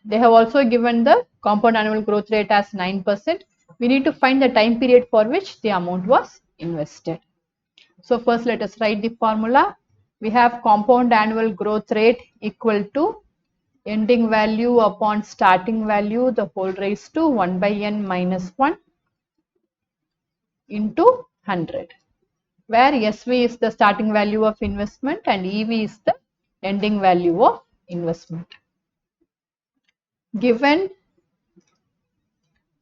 They have also given the compound annual growth rate as 9%. We need to find the time period for which the amount was invested. So first let us write the formula. We have compound annual growth rate equal to ending value upon starting value the whole raised to 1 by n minus 1 into 100, where SV is the starting value of investment and EV is the ending value of investment. Given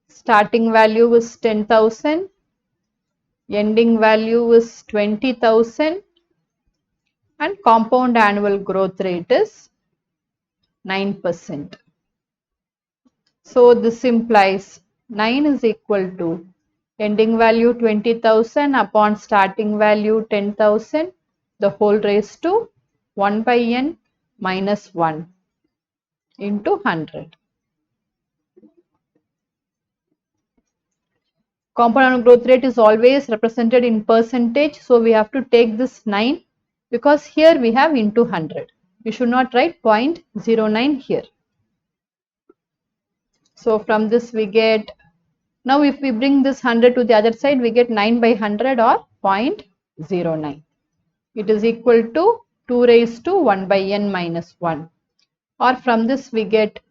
starting value is 10,000, ending value is 20,000 and compound annual growth rate is 9%. So this implies 9 is equal to ending value 20,000 upon starting value 10,000 the whole raised to 1 by n minus 1 into 100. Compound annual growth rate is always represented in percentage, so we have to take this 9 because here we have into 100. We should not write 0.09 here. So from this we get, now if we bring this 100 to the other side, we get 9 by 100 or 0.09. It is equal to 2 raised to 1 by n minus 1. Or from this we get, if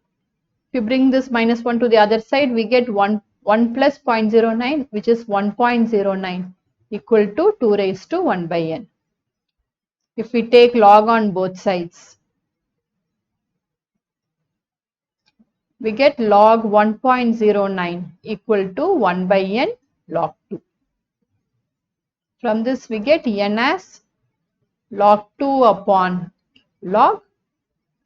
we bring this minus 1 to the other side, we get 1 plus 0.09, which is 1.09 equal to 2 raised to 1 by n. If we take log on both sides, we get log 1.09 equal to 1 by n log 2. From this we get n as log 2 upon log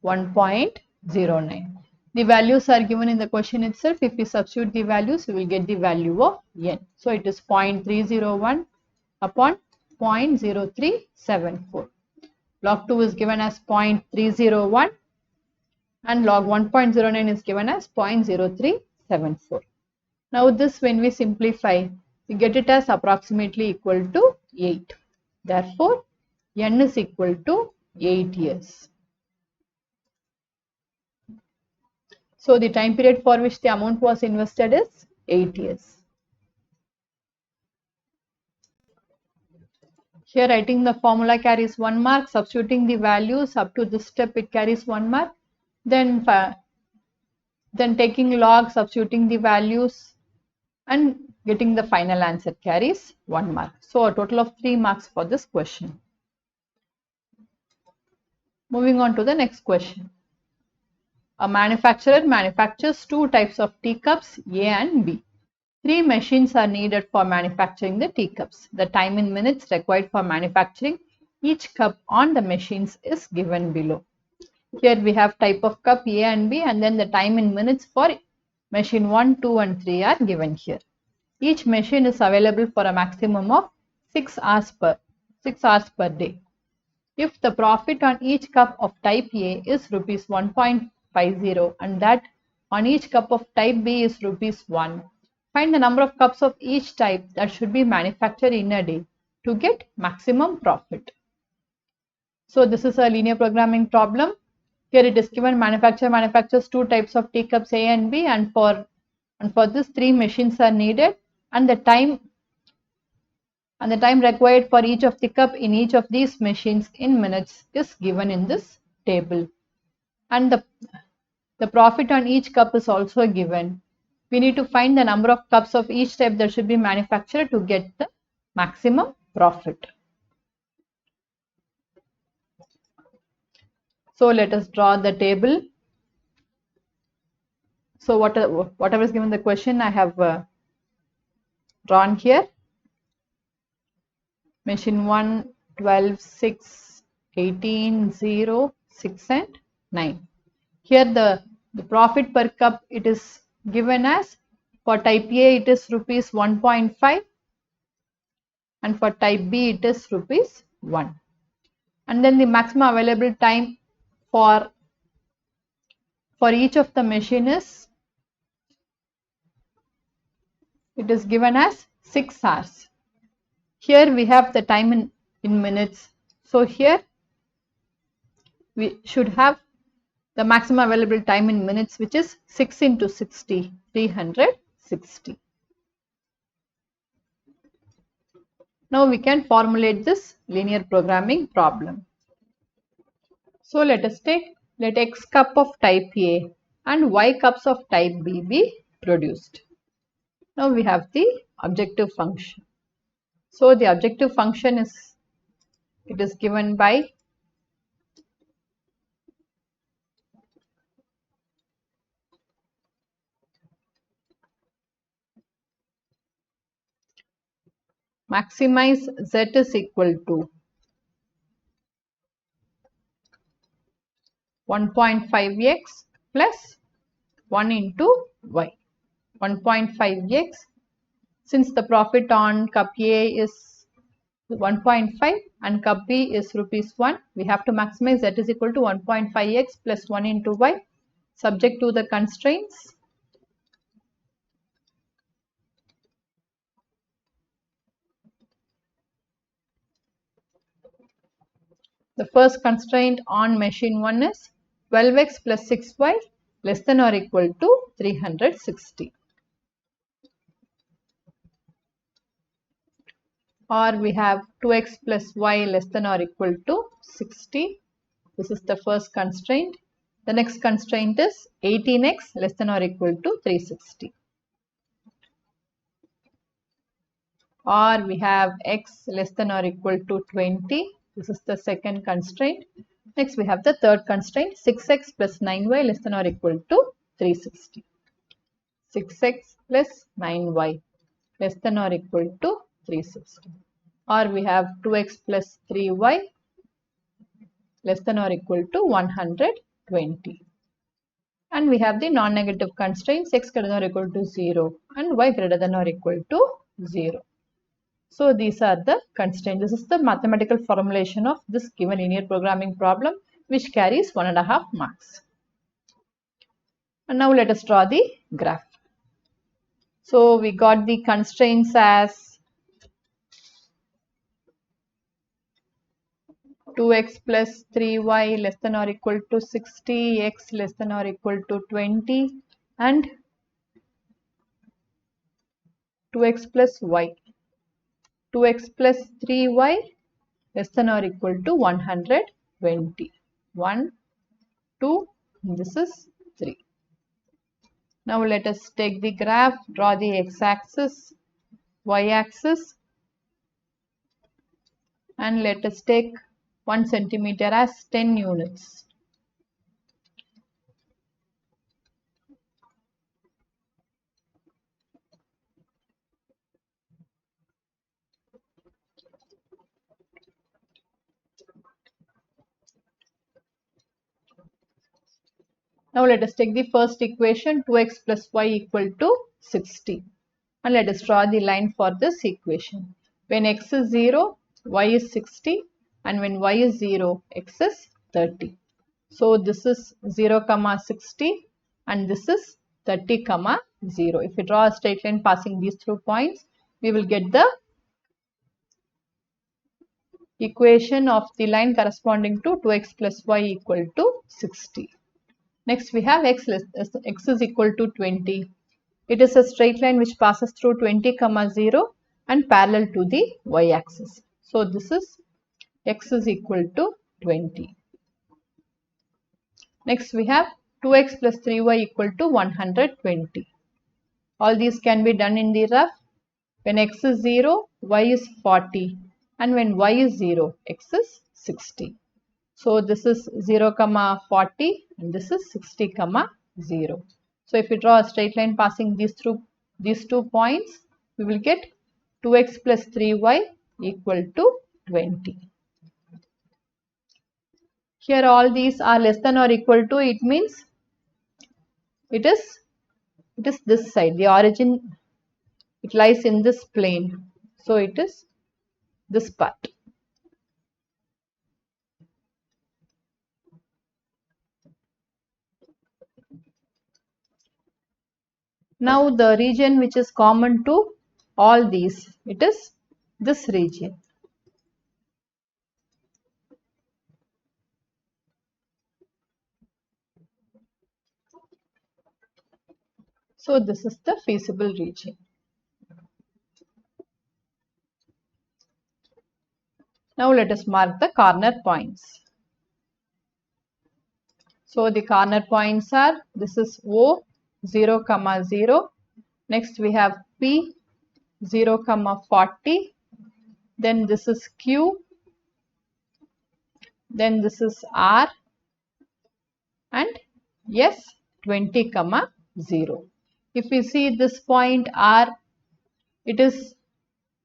1.09. The values are given in the question itself. If we substitute the values, we will get the value of n. So it is 0.301 upon 0.0374. Log 2 is given as 0.301 and log 1.09 is given as 0.0374. Now this, when we simplify, we get it as approximately equal to 8. Therefore, n is equal to 8 years. So the time period for which the amount was invested is 8 years. Here writing the formula carries 1 mark, substituting the values up to this step it carries 1 mark. Then taking log, substituting the values and getting the final answer carries 1 mark. So a total of 3 marks for this question. Moving on to the next question. A manufacturer manufactures 2 types of teacups, A and B. 3 machines are needed for manufacturing the teacups. The time in minutes required for manufacturing each cup on the machines is given below. Here we have type of cup A and B, and then the time in minutes for machine 1, 2 and 3 are given here. Each machine is available for a maximum of 6 hours per day. If the profit on each cup of type A is rupees 1.50 and that on each cup of type B is rupees 1, find the number of cups of each type that should be manufactured in a day to get maximum profit. So this is a linear programming problem. Here it is given manufacturer manufactures 2 types of teacups A and B, and for this 3 machines are needed, and the time required for each of the cup in each of these machines in minutes is given in this table, and the profit on each cup is also given. We need to find the number of cups of each type that should be manufactured to get the maximum profit. So let us draw the table. So whatever is given the question I have drawn here. Machine 1, 12, 6, 18, 0, 6 and 9. Here the profit per cup, it is given as, for type A it is rupees 1.5 and for type B it is rupees 1. And then the maximum available time for each of the machine is, it is given as 6 hours. Here we have the time in minutes. So here we should have the maximum available time in minutes, which is 6 into 60, 360. Now we can formulate this linear programming problem. So let X cup of type A and Y cups of type B be produced. Now we have the objective function. So the objective function is, it is given by maximize Z is equal to 1.5x plus 1 into Y. 1.5x, since the profit on cup A is 1.5 and cup B is rupees 1, we have to maximize Z is equal to 1.5x plus 1 into Y, subject to the constraints. The first constraint on machine 1 is 12x plus 6y less than or equal to 360. Or we have 2x plus y less than or equal to 60. This is the first constraint. The next constraint is 18x less than or equal to 360. Or we have x less than or equal to 20. This is the second constraint. Next we have the third constraint, 6x plus 9y less than or equal to 360. 6x plus 9y less than or equal to 360. Or we have 2x plus 3y less than or equal to 120. And we have the non-negative constraints, x greater than or equal to 0 and y greater than or equal to 0. So these are the constraints. This is the mathematical formulation of this given linear programming problem, which carries 1.5 marks. And now let us draw the graph. So we got the constraints as 2x plus 3y less than or equal to 60, x less than or equal to 20, and 2x plus y. 2x plus 3y less than or equal to 120. 1, 2, this is 3. Now let us take the graph, draw the x-axis, y-axis, and let us take 1 centimeter as 10 units. Now let us take the first equation, 2x plus y equal to 60. And let us draw the line for this equation. When x is 0, y is 60, and when y is 0, x is 30. So this is 0, 60, and this is 30, 0. If we draw a straight line passing these two points, we will get the equation of the line corresponding to 2x plus y equal to 60. Next we have x is equal to 20. It is a straight line which passes through 20, 0 and parallel to the y-axis. So this is x is equal to 20. Next we have 2x plus 3y equal to 120. All these can be done in the rough. When x is 0, y is 40, and when y is 0, x is 60. So this is 0, 40, and this is 60, 0. So if we draw a straight line passing through these 2 points, we will get 2x plus 3y equal to 20. Here all these are less than or equal to, it means it is this side. The origin, it lies in this plane. So it is this part. Now the region which is common to all these, it is this region. So this is the feasible region. Now let us mark the corner points. So the corner points are, this is O, 0, 0. Next we have P, 0, 40. Then this is Q. Then this is R. And S, 20, 0. If we see this point R, it is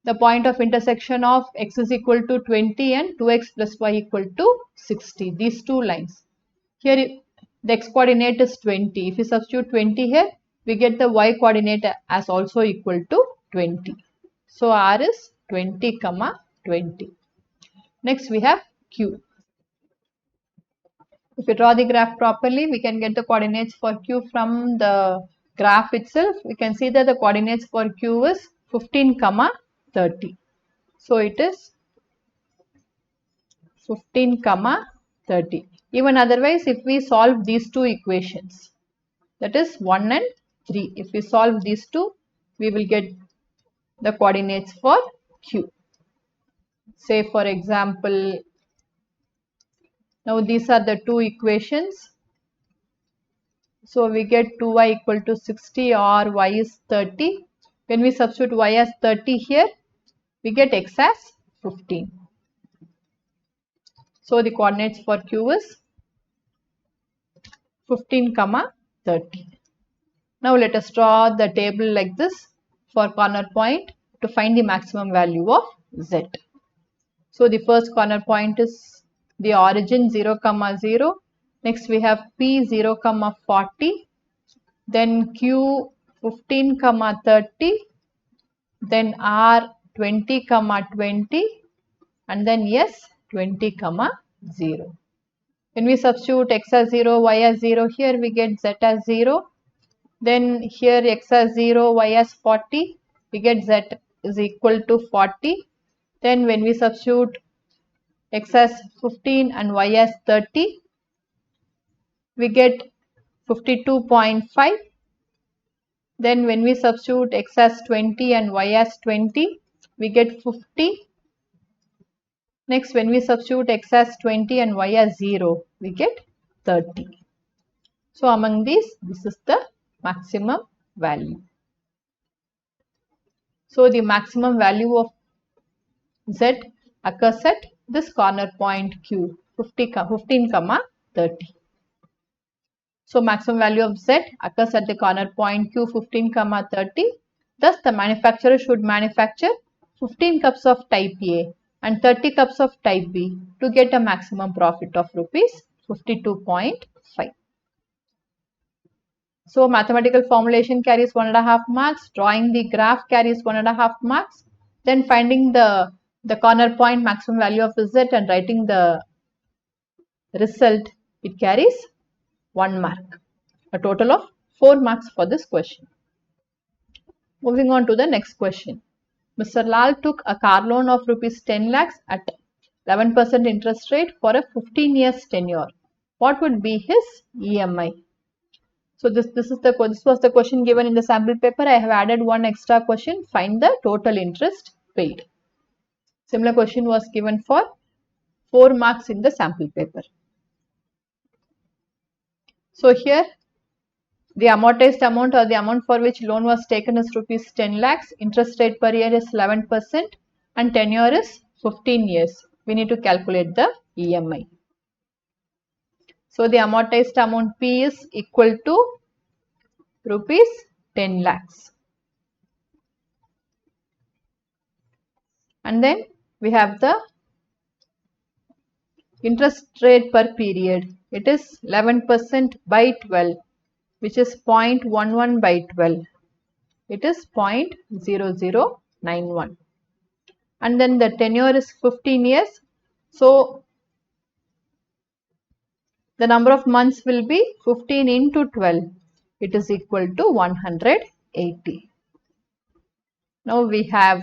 the point of intersection of x is equal to 20 and 2x plus y equal to 60. These two lines. Here the x coordinate is 20. If we substitute 20 here, we get the y coordinate as also equal to 20. So R is 20, 20. Next we have Q. If we draw the graph properly, we can get the coordinates for Q from the graph itself. We can see that the coordinates for Q is 15, 30. So it is 15, 30. Even otherwise, if we solve these two equations, that is 1 and 3. If we solve these two, we will get the coordinates for Q. Say for example, now these are the two equations. So we get 2y equal to 60 or y is 30. When we substitute y as 30 here, we get x as 15. So the coordinates for Q is 15, 30. Now let us draw the table like this for corner point to find the maximum value of z. So the first corner point is the origin 0, 0. Next we have P 0, 40. Then Q 15, 30. Then R 20, 20. And then S 20, 0. When we substitute x as 0, y as 0 here, we get z as 0 Then here x as 0, y as 40, we get z is equal to 40. Then when we substitute x as 15 and y as 30, we get 52.5. Then when we substitute x as 20 and y as 20, we get 50. Next, when we substitute x as 20 and y as 0, we get 30. So among these, this is the maximum value. So the maximum value of z occurs at this corner point Q, 15, 30. So maximum value of z occurs at the corner point Q, 15, 30. Thus the manufacturer should manufacture 15 cups of type A and 30 cups of type B to get a maximum profit of rupees 52.5. So mathematical formulation carries 1.5 marks, drawing the graph carries 1.5 marks, then finding the corner point maximum value of z and writing the result, it carries 1 mark. A total of 4 marks for this question. Moving on to the next question. Mr. Lal took a car loan of rupees 10 lakhs at 11% interest rate for a 15 years tenure. What would be his EMI? So this was the question given in the sample paper. I have added one extra question. Find the total interest paid. Similar question was given for 4 marks in the sample paper. So here the amortized amount or the amount for which loan was taken is rupees 10 lakhs. Interest rate per year is 11% and tenure is 15 years. We need to calculate the EMI. So the amortized amount P is equal to rupees 10 lakhs. And then we have the interest rate per period. It is 11% by 12, which is 0.11 by 12. It is 0.0091. And then the tenure is 15 years. So the number of months will be 15 into 12. It is equal to 180. Now we have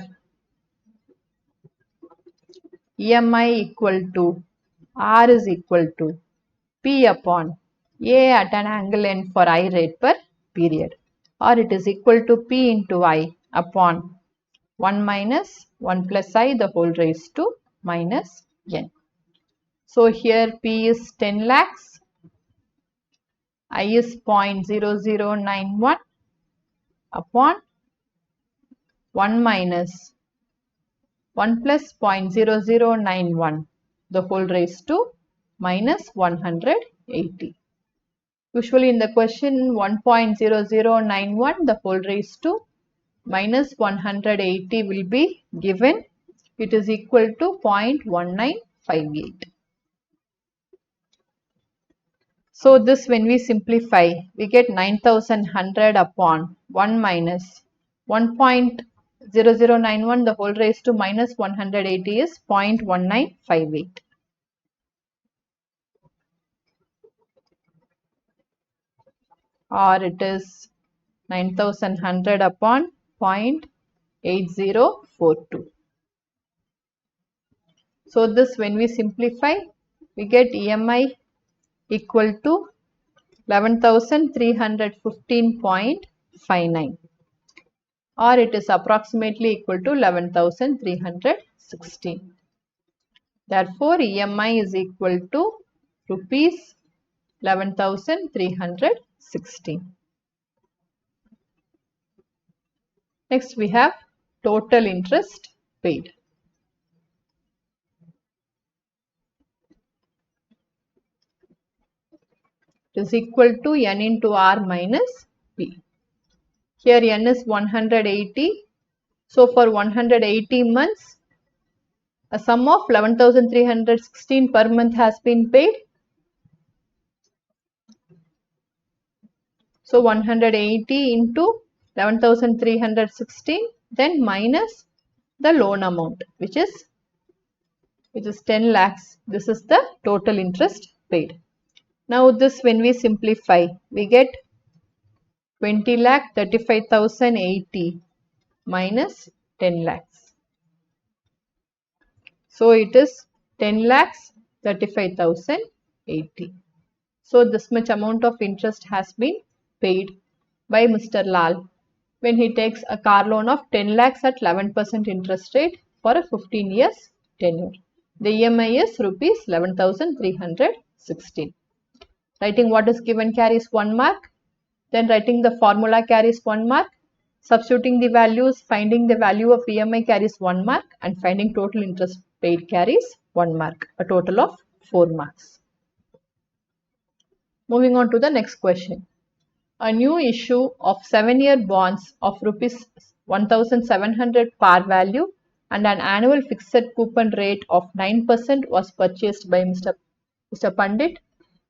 EMI equal to R is equal to P upon A at an angle N for I rate per period, or it is equal to P into I upon 1 minus 1 plus I the whole raised to minus N. So here P is 10 lakhs, I is 0.0091 upon 1 minus 1 plus 0.0091 the whole raised to minus 180. Usually in the question 1.0091 the whole raised to minus 180 will be given. It is equal to 0.1958. So this when we simplify, we get 9100 upon 1 minus 1.0091 the whole raised to minus 180 is 0.1958. Or it is 9100 upon 0.8042. So this when we simplify, we get EMI equal to 11,315.59, or it is approximately equal to 11,316. Therefore, EMI is equal to rupees 11,316. Next, we have total interest paid. It is equal to N into R minus P. Here N is 180. So for 180 months, a sum of 11,316 per month has been paid. So 180 into 11,316, then minus the loan amount, which is 10 lakhs. This is the total interest paid. Now this when we simplify, we get 20 lakh 35,080 minus 10 lakhs. So it is 10 lakhs 35,080. So this much amount of interest has been paid by Mr. Lal when he takes a car loan of 10 lakhs at 11% interest rate for a 15 years tenure. The EMI is rupees 11,316. Writing what is given carries 1 mark. Then writing the formula carries 1 mark. Substituting the values, finding the value of EMI carries 1 mark, and finding total interest paid carries 1 mark, a total of 4 marks. Moving on to the next question. A new issue of 7-year bonds of rupees 1,700 par value and an annual fixed coupon rate of 9% was purchased by Mr. Pandit.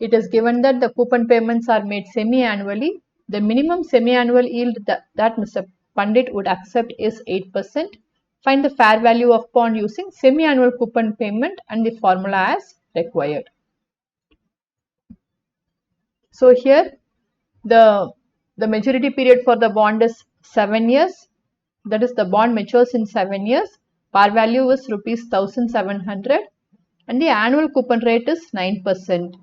It is given that the coupon payments are made semi-annually. The minimum semi-annual yield that Mr. Pandit would accept is 8%. Find the fair value of bond using semi-annual coupon payment and the formula as required. So here the maturity period for the bond is 7 years. That is, the bond matures in 7 years. Par value is rupees 1,700 and the annual coupon rate is 9%.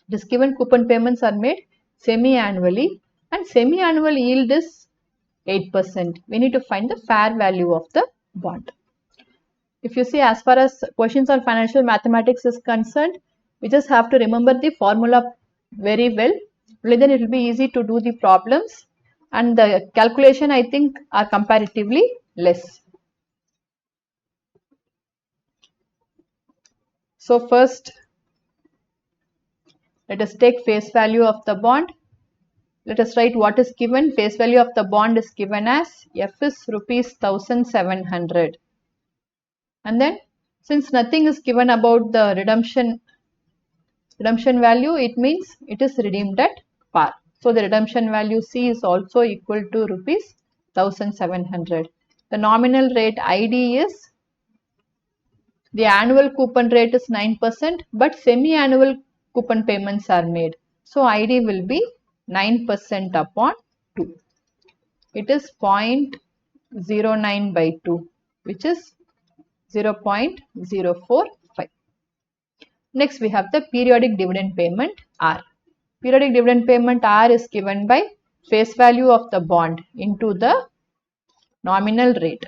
This given coupon payments are made semi-annually and semi-annual yield is 8%. We need to find the fair value of the bond. If you see, as far as questions on financial mathematics is concerned, we just have to remember the formula very well. Only then it will be easy to do the problems, and the calculation, I think, are comparatively less. So first, let us take face value of the bond. Let us write what is given. Face value of the bond is given as F is rupees 1,700. And then, since nothing is given about the redemption value, it means it is redeemed at par. So the redemption value C is also equal to rupees 1,700. The nominal rate ID is, the annual coupon rate is 9%, but semi-annual coupon payments are made. So ID will be 9% upon 2. It is 0.09 by 2, which is 0.045. Next, we have the periodic dividend payment R. Periodic dividend payment R is given by face value of the bond into the nominal rate.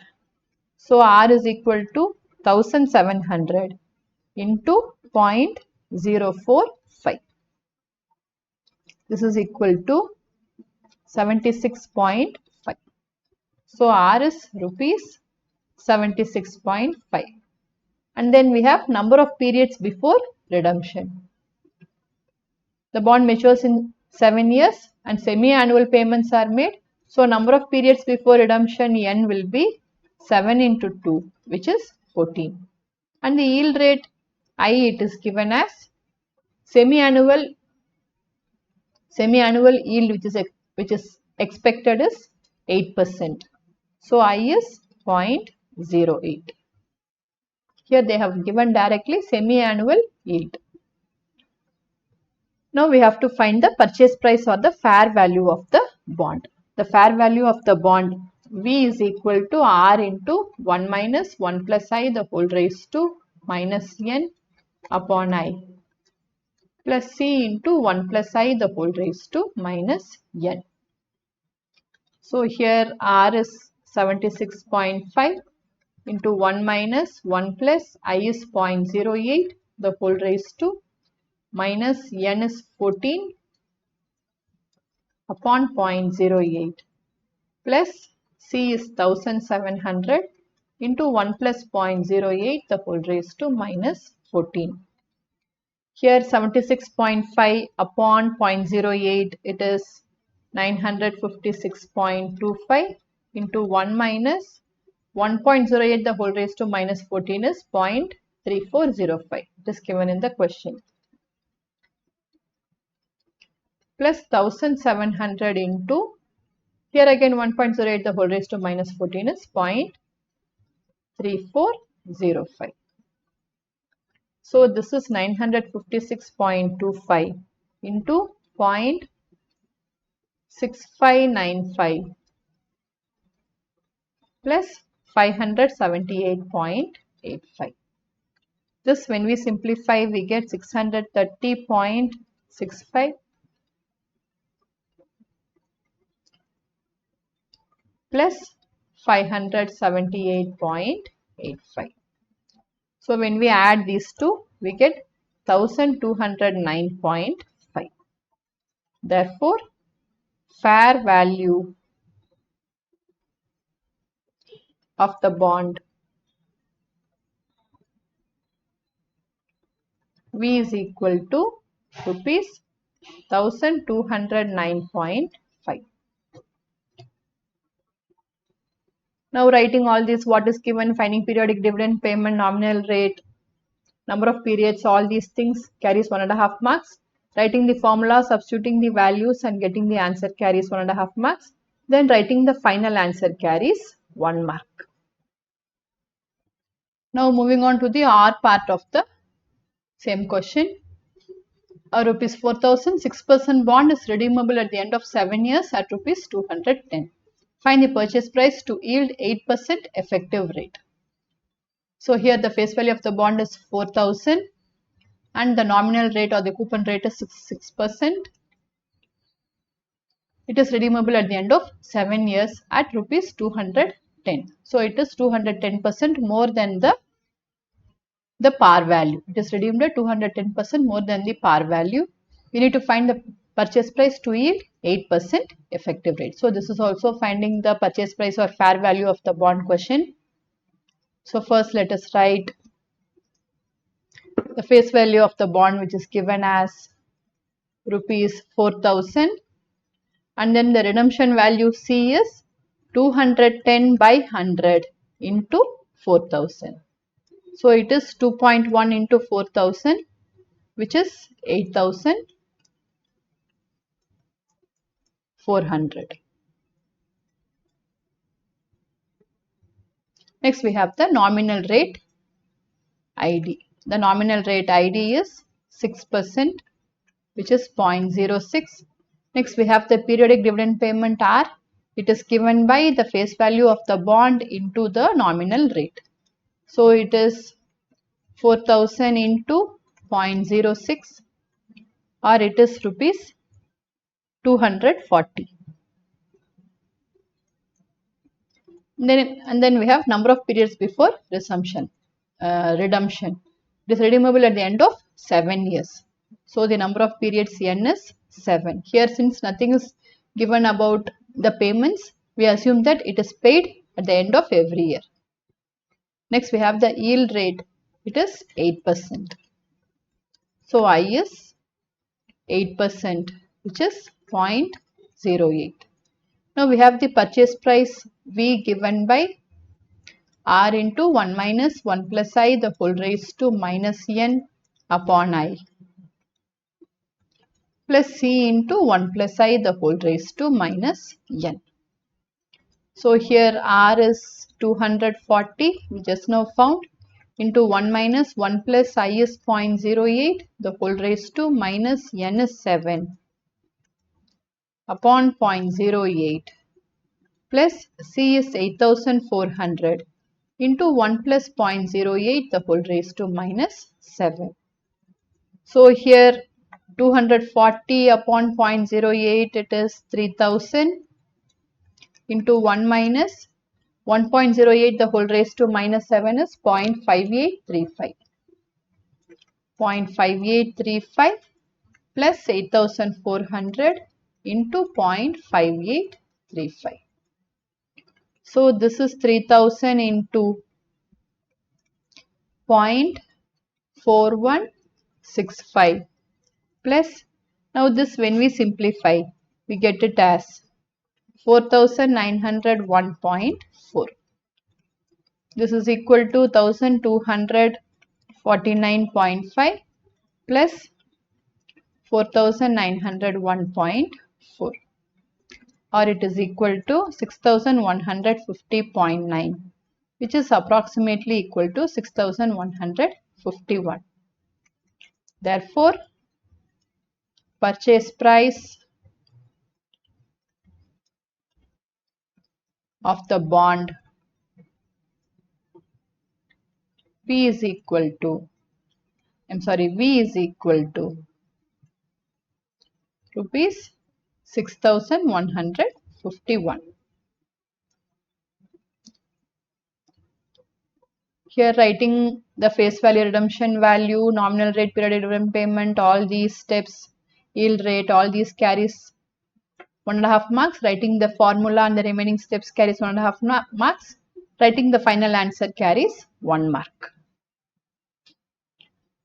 So R is equal to 1,700 into 0.045. This is equal to 76.5. So R is rupees 76.5. And then we have number of periods before redemption. The bond matures in 7 years and semi-annual payments are made. So number of periods before redemption N will be 7 into 2, which is 14. And the yield rate I, it is given as semi-annual yield which is expected is 8%. So I is 0.08. Here they have given directly semi-annual yield. Now we have to find the purchase price or the fair value of the bond. The fair value of the bond V is equal to R into 1 minus 1 plus I the whole raised to minus N upon I plus C into 1 plus I the whole raised to minus N. So here R is 76.5 into 1 minus 1 plus I is 0.08 the whole raised to minus N is 14 upon 0.08 plus C is 1,700 into 1 plus 0.08 the whole raised to minus 14. Here 76.5 upon 0.08, it is 956.25 into 1 minus 1.08 the whole raised to minus 14 is 0.3405. It is given in the question. Plus 1,700 into, here again 1.08 the whole raised to minus 14 is 0.3405. So this is 956.25 into 6595 plus 578.85. This when we simplify we get 630.65 plus 578.85. So when we add these two we get 1209.5. Therefore, fair value of the bond V is equal to rupees 1209.5. Now writing all this, what is given, finding periodic dividend payment, nominal rate, number of periods, all these things carries 1.5 marks. Writing the formula, substituting the values and getting the answer carries 1.5 marks. Then writing the final answer carries 1 mark. Now moving on to the R part of the same question. A rupees 4,000 6% bond is redeemable at the end of 7 years at rupees 210. Find the purchase price to yield 8% effective rate. So here the face value of the bond is 4,000 and the nominal rate or the coupon rate is 6%. It is redeemable at the end of 7 years at rupees 210. So it is 210% more than the par value. It is redeemed at 210% more than the par value. We need to find the purchase price to yield 8% effective rate. So this is also finding the purchase price or fair value of the bond question. So first let us write the face value of the bond, which is given as rupees 4,000, and then the redemption value C is 210 by 100 into 4,000. So it is 2.1 into 4,000, which is 8,400. Next we have the nominal rate ID. The nominal rate ID is 6%, which is 0.06. Next we have the periodic dividend payment R. It is given by the face value of the bond into the nominal rate. So it is 4,000 into 0.06 or it is rupees 240. And then we have number of periods before redemption. It is redeemable at the end of 7 years. So the number of periods N is 7. Here since nothing is given about the payments, we assume that it is paid at the end of every year. Next we have the yield rate. It is 8%. So I is 8%, which is 0.08. Now we have the purchase price V given by R into 1 minus 1 plus I the whole raised to minus N upon I plus C into 1 plus I the whole raised to minus N. So here R is 240, we just now found, into 1 minus 1 plus I is 0.08, the whole raised to minus N is 7 upon 0.08 plus C is 8,400 into 1 plus 0.08 the whole raised to minus 7. So here 240 upon 0.08 it is 3000 into 1 minus 1.08 the whole raised to minus 7 is 0.5835. 0.5835 plus 8,400 into 0.5835. So this is 3000 into 0.4165 plus, now this when we simplify we get it as 4901.4. This is equal to 1249.5 plus 4901.4, or it is equal to 6150.9, which is approximately equal to 6151. Therefore, purchase price of the bond V is equal to rupees 6,151. Here writing the face value, redemption value, nominal rate, period of payment, all these steps, yield rate, all these carries 1.5 marks. Writing the formula and the remaining steps carries 1.5 marks. Writing the final answer carries 1 mark.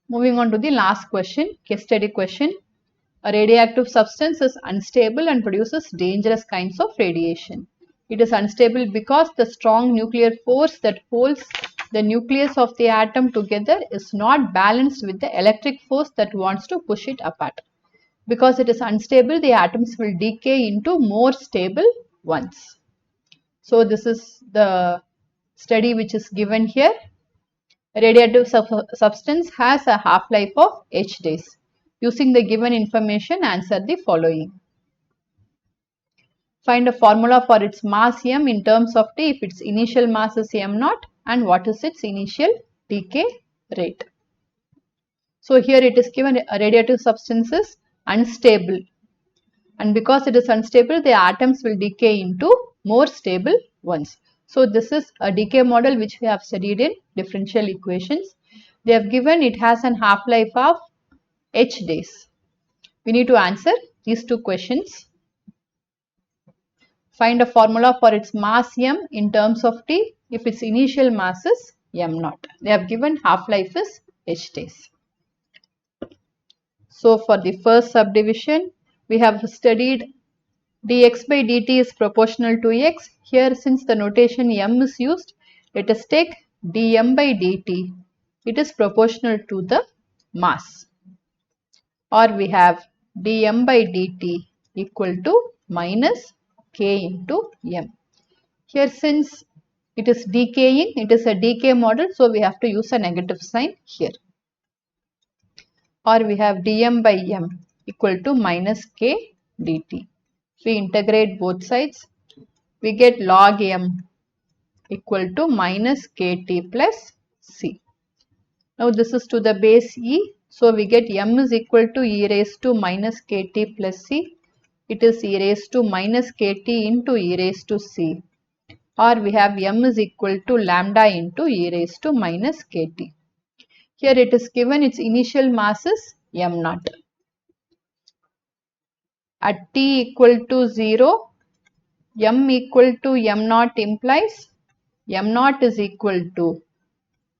Moving on to the last question, case study question. A radioactive substance is unstable and produces dangerous kinds of radiation. It is unstable because the strong nuclear force that holds the nucleus of the atom together is not balanced with the electric force that wants to push it apart. Because it is unstable, the atoms will decay into more stable ones. So this is the study which is given here. A radioactive substance has a half-life of h days. Using the given information, answer the following. Find a formula for its mass m in terms of t if its initial mass is m0 and what is its initial decay rate. So here it is given a radioactive substance is unstable, and because it is unstable, the atoms will decay into more stable ones. So this is a decay model which we have studied in differential equations. They have given it has an half-life of h days. We need to answer these two questions. Find a formula for its mass m in terms of t if its initial mass is m0. They have given half-life is h days. So for the first subdivision, we have studied dx by dt is proportional to x. Here, since the notation m is used, let us take dm by dt. It is proportional to the mass. Or we have dm by dt equal to minus k into m. Here, since it is decaying, it is a decay model, so we have to use a negative sign here. Or we have dm by m equal to minus k dt. If we integrate both sides, we get log m equal to minus kt plus c. Now this is to the base e, so we get m is equal to e raised to minus kt plus c. It is e raised to minus kt into e raised to c. Or we have m is equal to lambda into e raised to minus kt. Here it is given its initial mass is m0. At t equal to 0, m equal to m0 implies m0 is equal to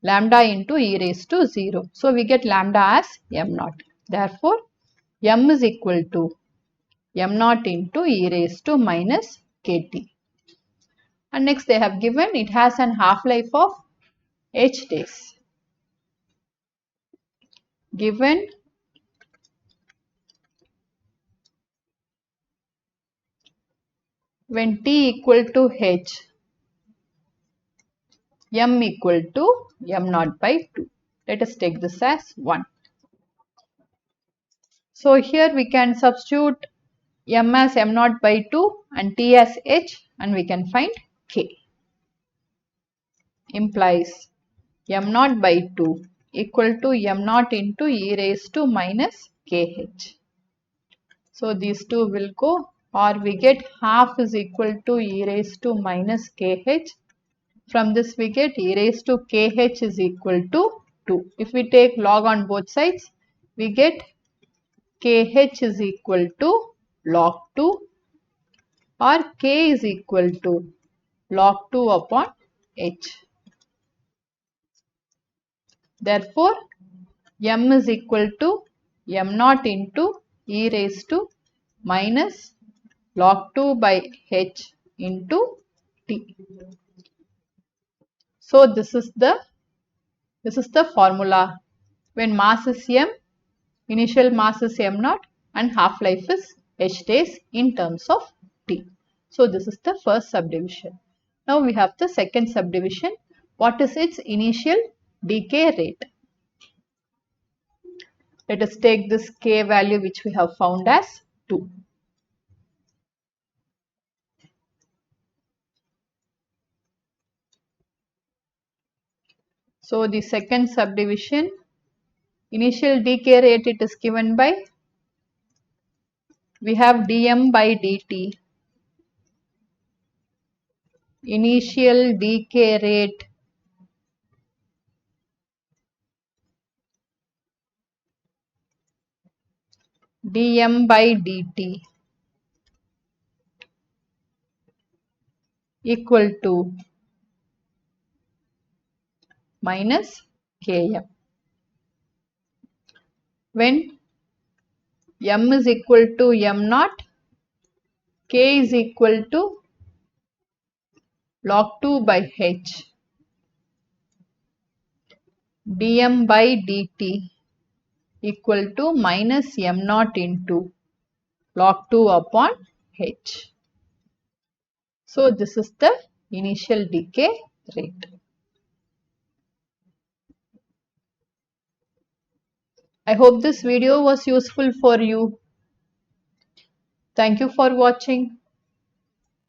lambda into e raised to 0. So we get lambda as m0. Therefore, m is equal to m0 into e raised to minus kt. And next they have given it has an half-life of h days. Given when t equal to h, m equal to m0 by 2. Let us take this as 1. So here we can substitute m as m0 by 2 and t as h, and we can find k. Implies m0 by 2 equal to m0 into e raised to minus kh. So these two will go, or we get half is equal to e raised to minus kh. From this we get e raised to kh is equal to 2. If we take log on both sides, we get kh is equal to log 2, or k is equal to log 2 upon h. Therefore, m is equal to m0 into e raised to minus log 2 by h into t. So this is the formula. When mass is m, initial mass is m0 and half-life is h days in terms of t. So this is the first subdivision. Now we have the second subdivision. What is its initial decay rate? Let us take this k value which we have found as 2. So the second subdivision, initial decay rate, it is given by, we have dm by dt. Initial decay rate dm by dt equal to minus km. When m is equal to m naught, k is equal to log 2 by h, dm by dt equal to minus m naught into log 2 upon h. So this is the initial decay rate. I hope this video was useful for you. Thank you for watching.